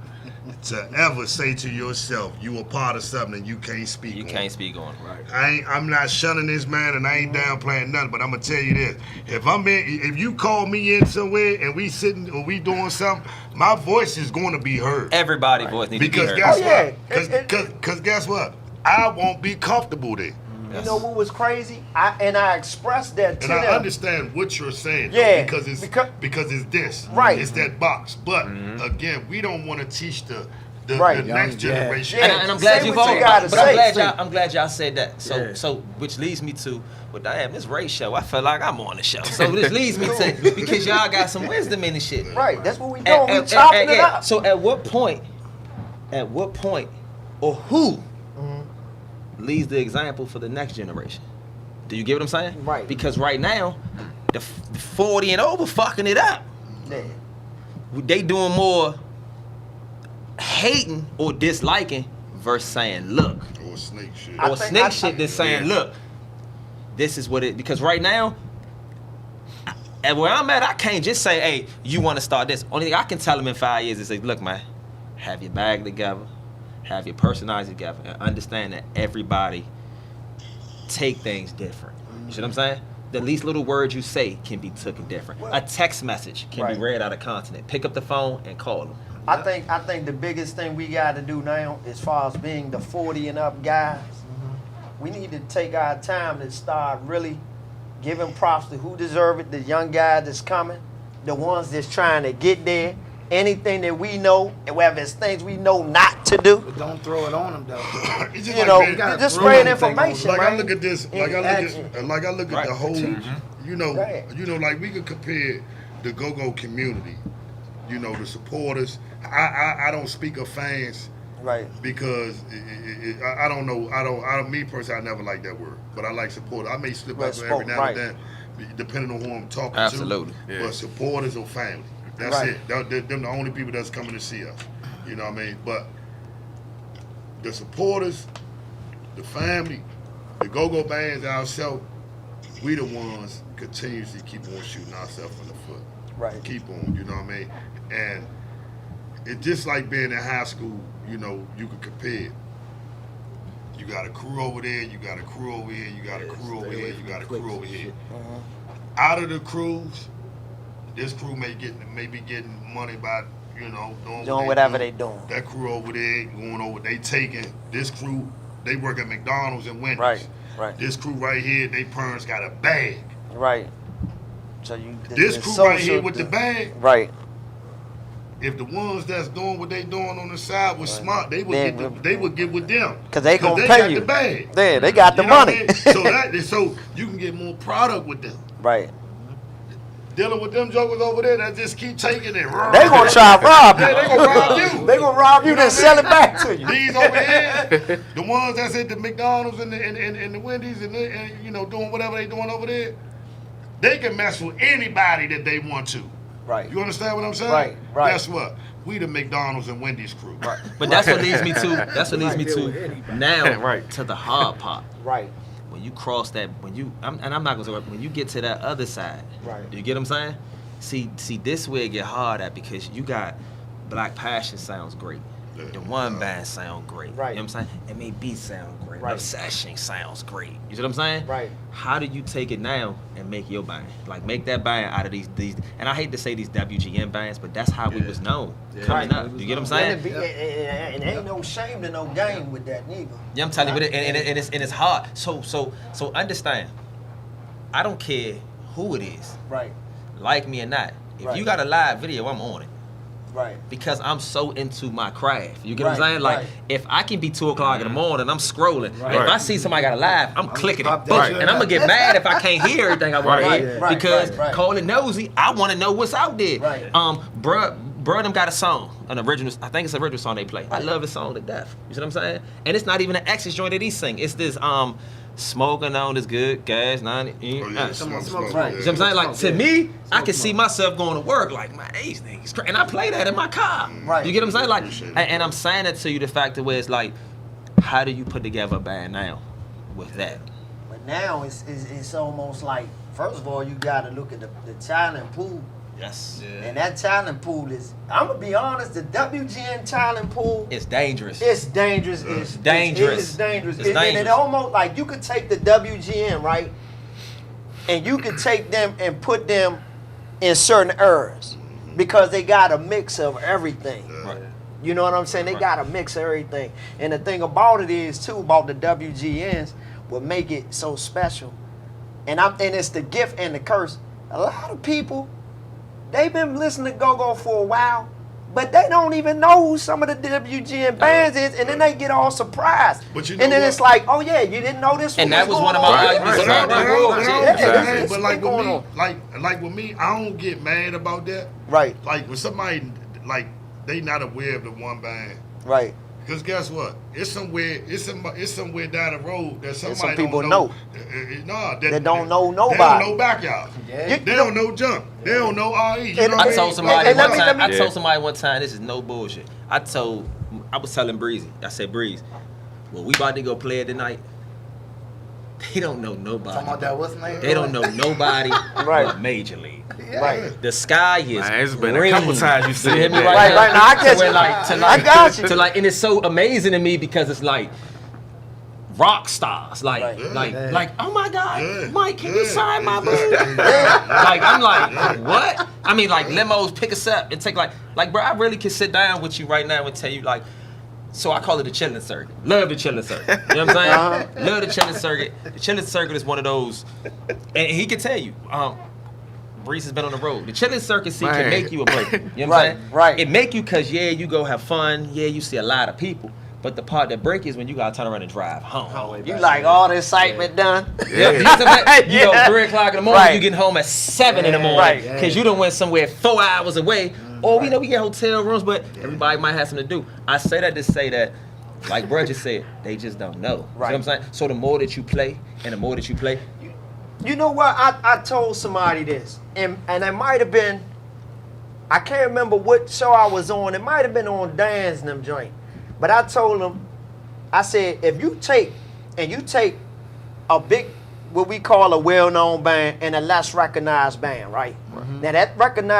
to ever say to yourself, you a part of something and you can't speak You on can't it. speak on it. Right. I'm not shunning this man and I ain't downplaying nothing, but I'm gonna tell you this. If you call me in somewhere and we sitting or we doing something, my voice is gonna be heard. Everybody's voice needs to be Because heard. guess Oh, yeah. what? Because guess what? I won't be comfortable there. You know what was crazy? I expressed that to And I them. understand what you're saying, though, Yeah, because it's this, Right. It's that box. But again, we don't want to teach the Right. next generation. Yeah. And I'm glad Say you've what all, you gotta but say. I'm glad y'all said that. So which leads me to, well, damn, this Ray show, I feel like I'm on the show. So this leads me to, because y'all got some wisdom in the shit. Right, that's what we doing. We chopping it up. So at what point, or who leads the example for the next generation? Do you get what I'm saying? Right. Because right now, the 40 and over fucking it up. Yeah. They doing more hating or disliking versus saying, look, Or snake shit. I or think- snake shit than saying, Yeah. look, this is what it, because right now, and where I'm at, I can't just say, hey, you want to start this. Only thing I can tell them in 5 years is say, look, man, have your bag together, have your personality together, and understand that everybody take things different. You see what I'm saying? The least little word you say can be taken different. A text message can Right. be read out of continent. Pick up the phone and call them. I think the biggest thing we got to do now, as far as being the 40 and up guys, we need to take our time to start really giving props to who deserve it. The young guy that's coming, the ones that's trying to get there. Anything that we know, and whether it's things we know not to do, But don't throw it on them though. It's just you know, man, gotta just throw spread anything on information. like man. I look at this, like I look at Right. the whole, Right. like we could compare the go-go community, the supporters. I don't speak of fans Right. because I don't know. Me personally, I never like that word, but I like supporters. I may slip Right, up every now right. and then, depending on who I'm talking Absolutely. to. But supporters or family, that's Right. it. Them the only people that's coming to see us. You know what I mean? But the supporters, the family, the go-go bands, ourselves, we the ones continuously keep on shooting ourselves in the foot. Right. Keep on, you know what I mean? And it's just like being in high school, you can compare. You got a crew over there, you got a crew over here, you got a crew over here, you got a crew over here. Out of the crews, This crew may be getting money by, you know, Doing whatever they doing. That crew over there going over, they taking this crew. They work at McDonald's and Wendy's. Right. This crew right here, they parents got a bag. Right. So you. This crew right here with the bag. Right. If the ones that's doing what they doing on the side was smart, they would get with them. Cause they gonna they pay got you. The bag. Yeah, they got the You know what money. I mean? So you can get more product with them. Right. Dealing with them jokers over there that just keep taking it. They gonna try to rob you. Yeah, they gonna rob you. They gonna rob you, then sell it back to you. These over here, the ones that's at the McDonald's and the Wendy's and you know doing whatever they doing over there, they can mess with anybody that they want to. Right. You understand what I'm saying? Right. Guess what? We the McDonald's and Wendy's crew. Right. But that's what leads me to. That's what leads me to now Right. to the hard part. Right. When you cross that, I'm not gonna say when you get to that other side. Right. Do you get what I'm saying? See, this way it get hard at because you got Black Passion sounds great. The One Band sound great. Right. You know what I'm saying? M.A.B. sound great. Right. Obsession sounds great. You see what I'm saying? Right. How do you take it now and make your band? Like make that band out of these and I hate to say these WGN bands, but that's how we was known coming up. You get what I'm saying? And ain't no shame to no game with that neither. Yeah, I'm telling you, and it's hard. So understand. I don't care who it is, Right. like me or not. If Right. you got a live video, I'm on it Right. because I'm so into my craft. You get what I'm Right, saying? Like right. if I can be 2:00 in the morning, I'm scrolling. And if Right. I see somebody got a live, I'm clicking it. pop that Boom. shit And I'm gonna get mad if I can't hear everything I want Right, to hear right, because right, right. calling nosy, I want to know what's out there. Right. Bruh, them got a song, an original. I think it's an original song they play. I love the song to death. You see what I'm saying? And it's not even an Exes joint that he sing. It's this smoking on this good gas 90. Oh, yeah, smoke, Right. yeah. You know what I'm saying? Like to me, I can see myself going to work like, man, these niggas crazy. And I play that in my car. Right. You get what I'm saying? Like, Appreciate it. and I'm saying it to you the fact that where it's like, how do you put together a band now with that? But now it's almost like, first of all, you got to look at the talent pool. Yes. And that talent pool is, I'm going to be honest, the WGN talent pool, It's dangerous. it's dangerous. It's dangerous. It is dangerous. It's And it dangerous. almost like you could take the WGN, right? And you could take them and put them in certain eras because they got a mix of everything. Right. You know what I'm saying? They Right. got a mix of everything. And the thing about it is too about the WGNs what make it so special. And it's the gift and the curse. A lot of people, they've been listening to Go-Go for a while, but they don't even know who some of the WGN bands is, and then they get all surprised. But you know and then what? it's like, oh yeah, you didn't know this. And one that was one of going my on? arguments But about that I rule. don't Yeah, get it's- mad, it's but like going with me, on. like with me, I don't get mad about that. Right, Like when somebody like they not aware of the one band. right. Because guess what? It's somewhere down the road that somebody some people don't know. Nah, That don't know They nobody. don't know backyard. You- They don't know jump. They don't know RE. You And- know what I I told mean? somebody And one let me- time. let I me- told somebody one time. This is no bullshit. I was telling Breezy. I said, Breeze, well, we about to go play it tonight. They don't know nobody. Talking about that, what's the name? They don't know nobody Right. but Major League. Right. The sky is Man, it's been green. a couple times you said hear me that. right, Right, now? right. Now, I get To you. where, I got you. To like, and it's so amazing to me because it's like rock stars, like, Right. like, oh my God, Yeah. Mike, can you Yeah. sign my book? Yeah. Like I'm like, what? I mean, like limos pick us up and take like, bro, I really can sit down with you right now and tell you like. So I call it the chilling circuit. Love the chilling circuit. You know what I'm saying? Love the chilling circuit. The chilling circuit is one of those, and he can tell you. Breeze has been on the road. The chilling circuit scene can Man. make you a break. You know what I'm Right, saying? right. It make you cause yeah, you go have fun. Yeah, you see a lot of people. But the part that break is when you gotta turn around and drive home. You like all the excitement done? Yeah. You know what I'm saying? You know, Yeah. 3 o'clock in the morning, Right. you getting home at 7 in the morning. Right. Cause you done went somewhere 4 hours away. Or we know we get hotel rooms, but everybody might have something to do. I say that to say that, like bro just said, they just don't know. You know what I'm saying? So the more that you play, and the more that you play, You know what? I told somebody this, and it might have been, I can't remember what show I was on. It might have been on Dan's and them joint. But I told them, I said, if you take a big, what we call a well-known band and a less recognized band, right? Now that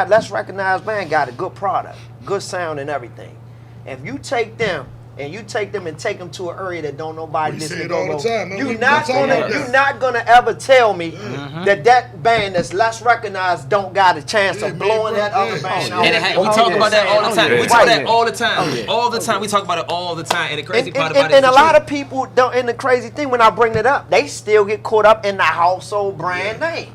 less recognized band got a good product, good sound and everything. If you take them and you take them to an area that don't nobody We listen say to it all go-go, the time, man. you're We not talk gonna about that. you're not gonna ever tell me that band that's less recognized don't got a chance Yeah, of blowing man, that bro, other yeah. band Oh, out. And we talk about that all the time. We talk Right. about that all the time. All the time. We talk about it all the time. And the crazy part about it And is a the lot truth. of people don't. And the crazy thing, when I bring it up, they still get caught up in the household brand name.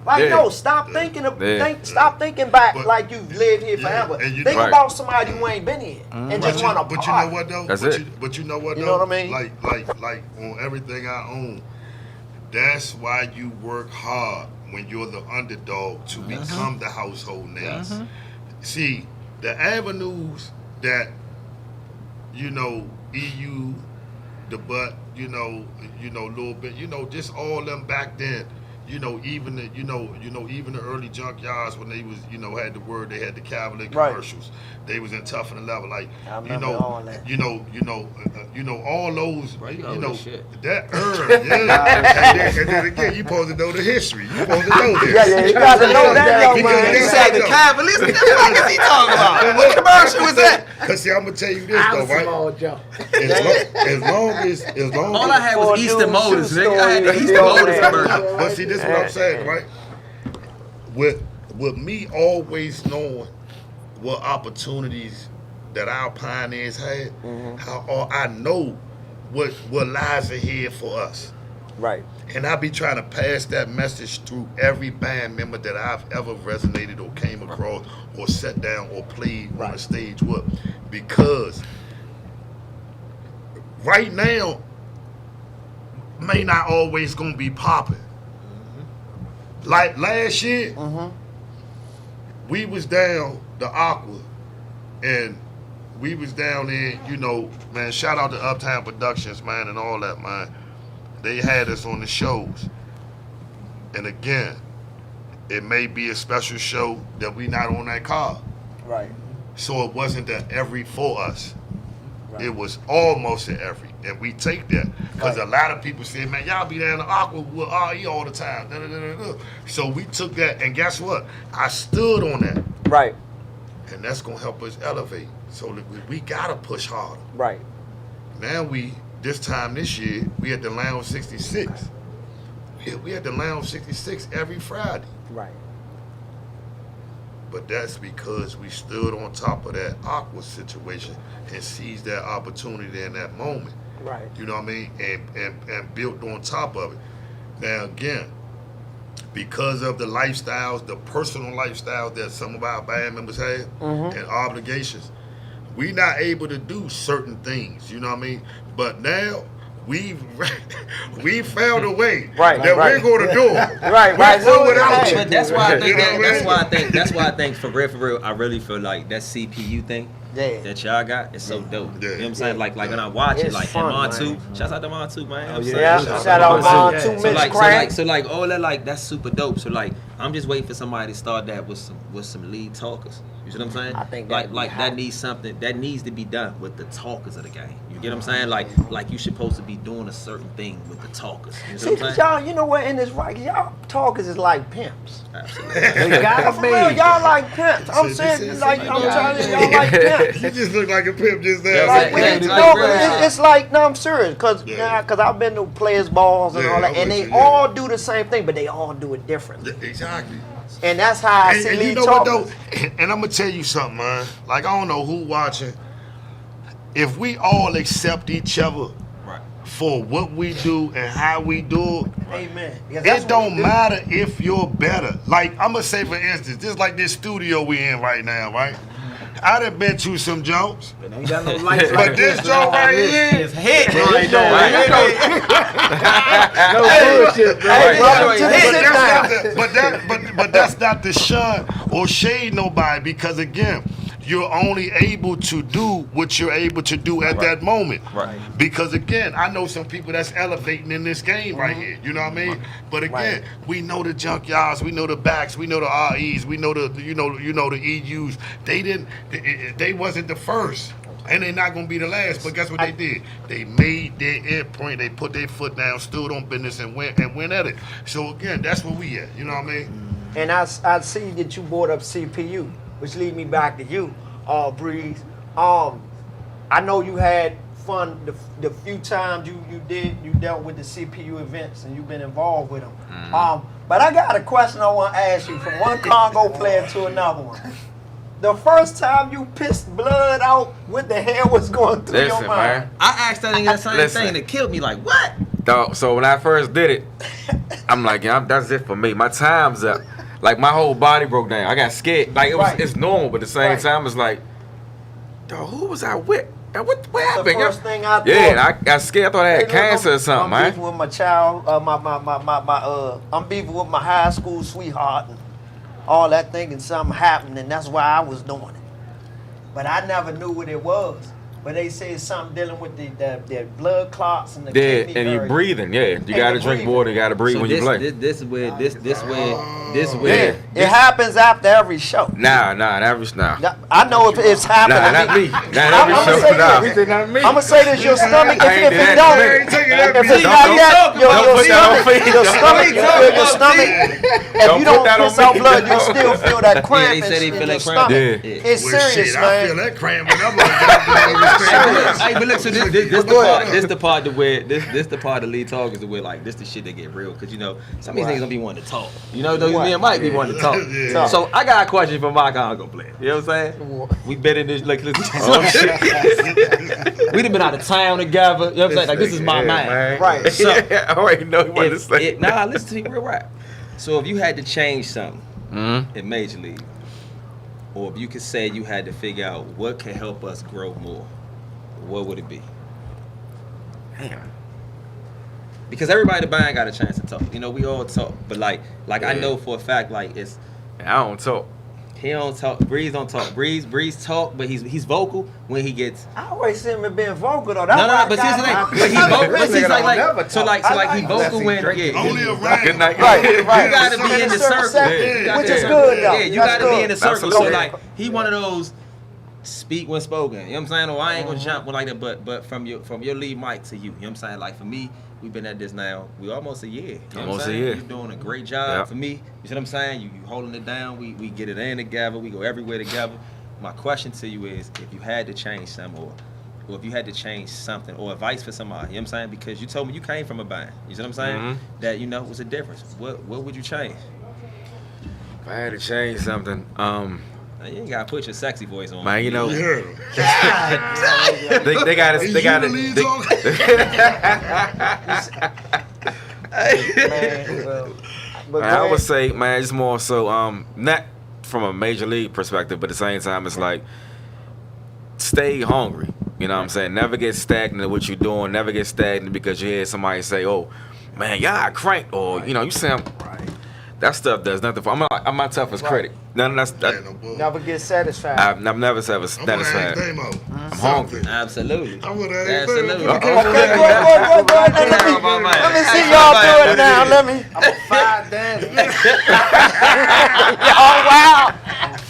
Like, Yeah. no, stop thinking of, Yeah. stop thinking back But- like you've lived here Yeah, forever. and you Think know- about somebody who ain't been here and just want to But you know what though? That's but it. But you know what though? You know what I mean? Like on everything I own, that's why you work hard when you're the underdog to become the household name. See, the avenues that EU, the butt, a little bit, just all them back then. Even the, even the early junkyards when they was, had the word, they had the Cavalier Right. commercials. They was in Tough and the Level, like, I remember all that. all those, Bro, you old as shit. that yeah. and then again, you supposed to know the history. You supposed to know this. Yeah, you got to know that, young Because man. you You said said the no. Cavaliers. What the fuck is he talking about? What commercial was that? Cause see, I'm gonna tell you this though, right? As long All I had was Ford Eastern Dude Motors, shoe nigga. I had the store. Eastern Motors commercial. But see, this is what I'm saying, right? With me always knowing what opportunities that our pioneers had, how I know what lies ahead for us. Right. And I be trying to pass that message through every band member that I've ever resonated or came across or sat down or played on a stage with. Because right now may not always gonna be popping. Like last year, we was down the Aqua and we was down there, man, shout out to Uptown Productions, man, and all that, man. They had us on the shows. And again, it may be a special show that we not on that card. Right. So it wasn't that every for us. It was almost an every. And we take that. Because a lot of people say, man, y'all be down the Aqua with RE all the time. Da, da, da, da, da. So we took that, and guess what? I stood on that. Right. And that's going to help us elevate. So we got to push harder. Right. Now this time this year, we at the Lounge 66. We at the Lounge 66 every Friday. Right. But that's because we stood on top of that Aqua situation and seized that opportunity in that moment. Right. You know what I mean? And built on top of it. Now again, because of the lifestyles, the personal lifestyles that some of our band members have and obligations, we not able to do certain things. You know what I mean? But now we found a way that we're going to do it. Right. We're going without you. But that's why I think You know what I mean? that's why I think for real, I really feel like that CPU thing Yeah. that y'all got is so dope. Yeah. You know what I'm saying? Like when I watch it, It's like fun, and Montu, man. shouts out to Montu, man. Oh, yeah. Yeah. Shout out Mon to So Mitch like, Crack. so like all that, like that's super dope. So like I'm just waiting for somebody to start that with some lead talkers. You see what I'm saying? I think like that'd be that hot. needs something that needs to be done with the talkers of the game. You get what I'm saying? Like you supposed to be doing a certain thing with the talkers. You see See, what I'm cause saying? y'all, you know what, in this right, y'all talkers is like pimps. Absolutely. For real, y'all like pimps. I'm See, saying, like, I'm yeah. telling you, y'all like pimps. You just look like a pimp just there. Yeah, Like, yeah, we- like no, real but talk. it's like, no, I'm serious, cause Yeah. I've been to players balls and Yeah, all that, I'm and with they you, yeah. all do the same thing, but they all do it differently. Exactly. And that's how I see And you lead know what talkers. though? And I'm gonna tell you something, man. Like I don't know who watching. If we all accept each other Right. for what we do and how we do it, Amen. Because that's it what don't we do. matter if you're better. Like I'm gonna say for instance, just like this studio we in right now, right? I done been to some jokes, Ain't got no lights but this joke right here, It's hit. no bullshit, bro. Hey, welcome to the Hey, sit down. but that's not to shun or shade nobody, because again, you're only able to do what you're able to do at that moment. Right. Because again, I know some people that's elevating in this game right here. You know what I mean? But again, we know the junkyards, we know the backs, we know the REs, we know the you know the EUs. They wasn't the first. And they're not gonna be the last, but guess what they did? They made their imprint, they put their foot down, stood on business and went at it. So again, that's where we at. You know what I mean? And I see that you brought up CPU, which lead me back to you, Breeze. I know you had fun the few times you dealt with the CPU events and you've been involved with them. But I got a question I want to ask you from one Congo player to another one. The first time you pissed blood out, what the hell was going through your Listen, mind? man. I asked that nigga the same Listen. thing that killed me. Like, what? Dog, so when I first did it, I'm like, yeah, that's it for me. My time's up. Like my whole body broke down. I got scared. Like it's normal, but at the same time, it's like, dog, who was I with? What happened? The first thing I thought. Yeah, and I got scared. I thought I had Hey, look, cancer or something, I'm man. beefing with my child, I'm beefing with my high school sweetheart and all that thinking something happened and that's why I was doing it. But I never knew what it was. But they say it's something dealing with the blood clots and the Yeah, kidney and you area. breathing. Yeah, you gotta the drink breathing. water. You gotta breathe So when you play. This way. Yeah. It happens after every show. Nah, that was nah. I know if it's happening. Nah, not me. Not every I'ma show. say Nah. this. Not me. I'm gonna say this: your stomach. I ain't If did it that. don't, I ain't taking that if it's bitch. not Don't yet, put that on me. your stomach, your stomach. If Don't you put don't that on piss out me. blood, you still feel that cramp he said he in feel your that cramp. stomach. Yeah. It's serious, I feel man. that cramp when I'm like, Hey, but look, so this the part to where this the part of the lead talk is where like this the shit that get real because you know some of these niggas gonna be wanting to talk. You know, those me and Mike be wanting to talk. Yeah. So I got a question for my Congo player. You know what I'm saying? We been in this like we done been out of town together. You know what I'm saying? Like this is my man. Right. So I already know what to say. nah, listen to me real rap. So if you had to change something in Major League, or if you could say you had to figure out what can help us grow more, what would it be? Damn. Because everybody in the band got a chance to talk. You know, we all talk, but like I know for a fact, like it's I don't talk. he don't talk. Breeze don't talk. Breeze talk, but he's vocal when he gets. I always see him as being vocal though. No, but see, but he vocal. But he's like so he vocal when only you around. Good night. Right. gotta be in the circle, Yeah. which is good though. Yeah, you That's gotta be good. in the circle. Absolutely. So like he one of those speak when spoken. You know what I'm saying? Or I ain't gonna jump like that, but from your lead mic to you. You know what I'm saying? Like for me, we've been at this now. We almost a year. You know what I'm Almost a saying? year. You're doing a great job Yep. for me. You see what I'm saying? You holding it down. We get it in together. We go everywhere together. My question to you is, if you had to change something, or if you had to change something, or advice for somebody, you know what I'm saying? Because you told me you came from a band. You see what I'm saying? That you know was a difference. What would you change? If I had to change something, Now, you ain't gotta put your sexy voice on. man, you know, You heard him. they got Is they you got the lead But I go would ahead. say, man, it's more so not from a major league perspective, but at the same time, it's like stay hungry. You know what I'm saying? Never get stagnant at what you're doing. Never get stagnant because you hear somebody say, "Oh, man, y'all cranked," or you know, you sound. That stuff does nothing for. I'm my toughest critic. None of that. Never get satisfied. I've never satisfied. I'm hungry. Absolutely. I would have Absolutely. Okay, go ahead. Let me see y'all do it now. Let me. I'm a 5 dancer. Oh wow.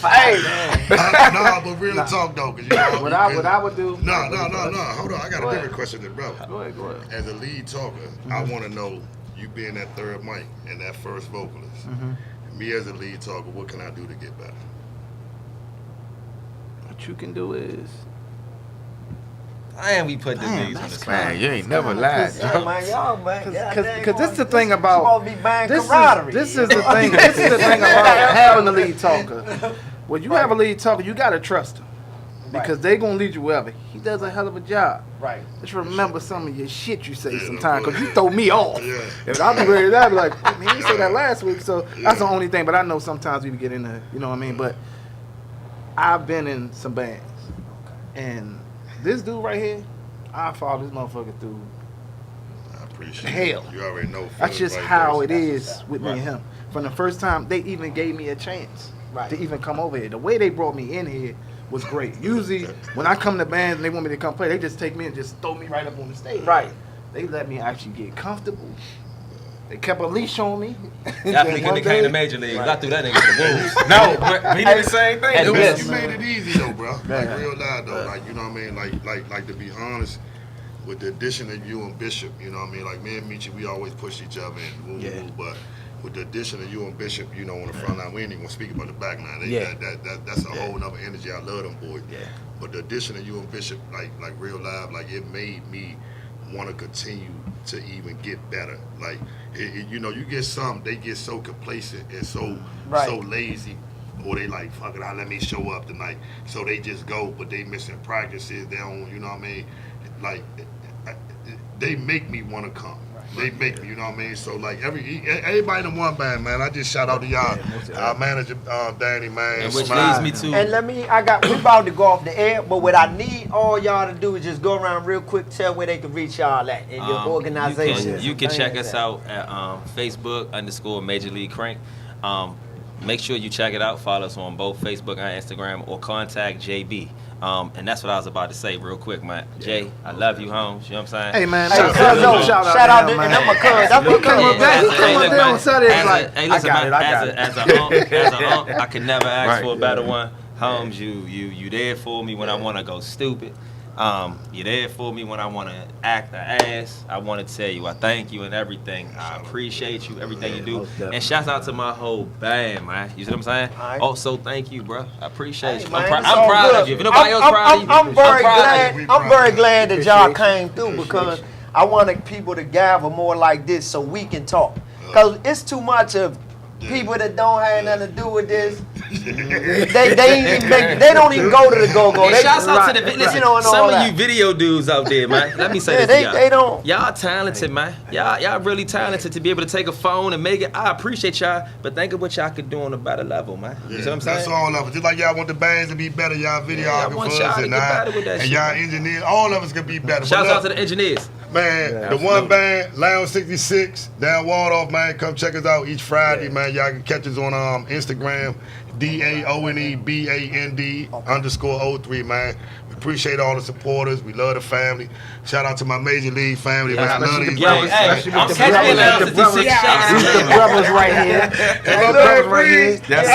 Hey. Nah, but real talk though, cause you know What I would do. No. Hold on, I got a different question than brother. Go ahead. As a lead talker, I want to know you being that third mic and that first vocalist. Me as a lead talker, what can I do to get better? What you can do is. And we put the niggas on the spot. Man, you ain't never lied. Hey, man, y'all, man. Because this is the thing about supposed to be band this camaraderie. is the thing. This is the thing about having a lead talker. When you have a lead talker, you gotta trust him because they gonna lead you wherever. He does a hell of a job. Right. Just remember some of your shit you say sometimes because you throw me off. Yeah. If I'll be ready, I'll be like, man, he didn't say that last week. So that's the only thing. But I know sometimes we get in there, you know what I mean. But I've been in some bands, and this dude right here, I follow this motherfucker through. I appreciate Hell. it. You already know. That's just how it is with me and him. From the first time they even gave me a chance to even come over here. The way they brought me in here was great. Usually when I come to bands and they want me to come play, they just take me and just throw me right up on the stage. Right. They let me actually get comfortable. They kept a leash on me. Definitely couldn't have came to Major League. I threw that nigga to the wolves. No, but he did the same thing. Hey, You Yes. made it easy though, bro. Like real loud though. Like, you know what I mean? Like to be honest, with the addition of you and Bishop, you know what I mean? Like me and Michi, we always push each other and woo, but with the addition of you and Bishop, you know, on the front line, we ain't even gonna speak about the back line. That's a whole nother energy. I love them boys. Yeah. But the addition of you and Bishop, like real live, like it made me want to continue to even get better. Like, you know, you get some, they get so complacent and so lazy, or they like, fuck it, let me show up tonight. So they just go, but they missing practices. They don't, you know what I mean? Like, they make me want to come. They make me, you know what I mean? So like everybody in the one band, man. I just shout out to y'all, our manager, Danny, man. And which leads me to. And we about to go off the air, but what I need all y'all to do is just go around real quick, tell where they can reach y'all at in your organization. You can check us out at Facebook _Major League Crank. Make sure you check it out. Follow us on both Facebook and Instagram, or contact JB. And that's what I was about to say real quick, man. Jay, I love you, Holmes. You know what I'm saying? Hey, man. Shout out to my cuz. That's what come up there on Saturday. Hey, listen, man, as a ump, I could never ask for a better one. Holmes, you there for me when I want to go stupid. You're there for me when I want to act an ass. I want to tell you I thank you and everything. I appreciate you, everything you do. And shouts out to my whole band, man. You see what I'm saying? Right. Also, thank you, bro. I appreciate you. Man, I'm it's all proud good. of you. If nobody else proud of you, I'm very glad that y'all came through, because I wanted people to gather more like this so we can talk. Because it's too much of people that don't have nothing to do with this. They don't even go to the go-go. Hey, shouts out to the listen, some of you video dudes out there, man. Let me say this to y'all. They don't. Y'all talented, man. Y'all really talented to be able to take a phone and make it. I appreciate y'all, but think of what y'all could do on a better level, man. You see what I'm saying? That's all of it. Just like y'all want the bands to be better, y'all videographers want y'all to get better with that and shit, y'all man. engineers, all of us can be better. Shouts out to the engineers. Man, the one band, Lounge 66, down Waldorf, man. Come check us out each Friday, man. Y'all can catch us on Instagram, DAONEBAND _03, man. We appreciate all the supporters. We love the family. Shout out to my Major League family, man. I love these brothers. I'm catching the brothers These the brothers right here. Brothers right here. That's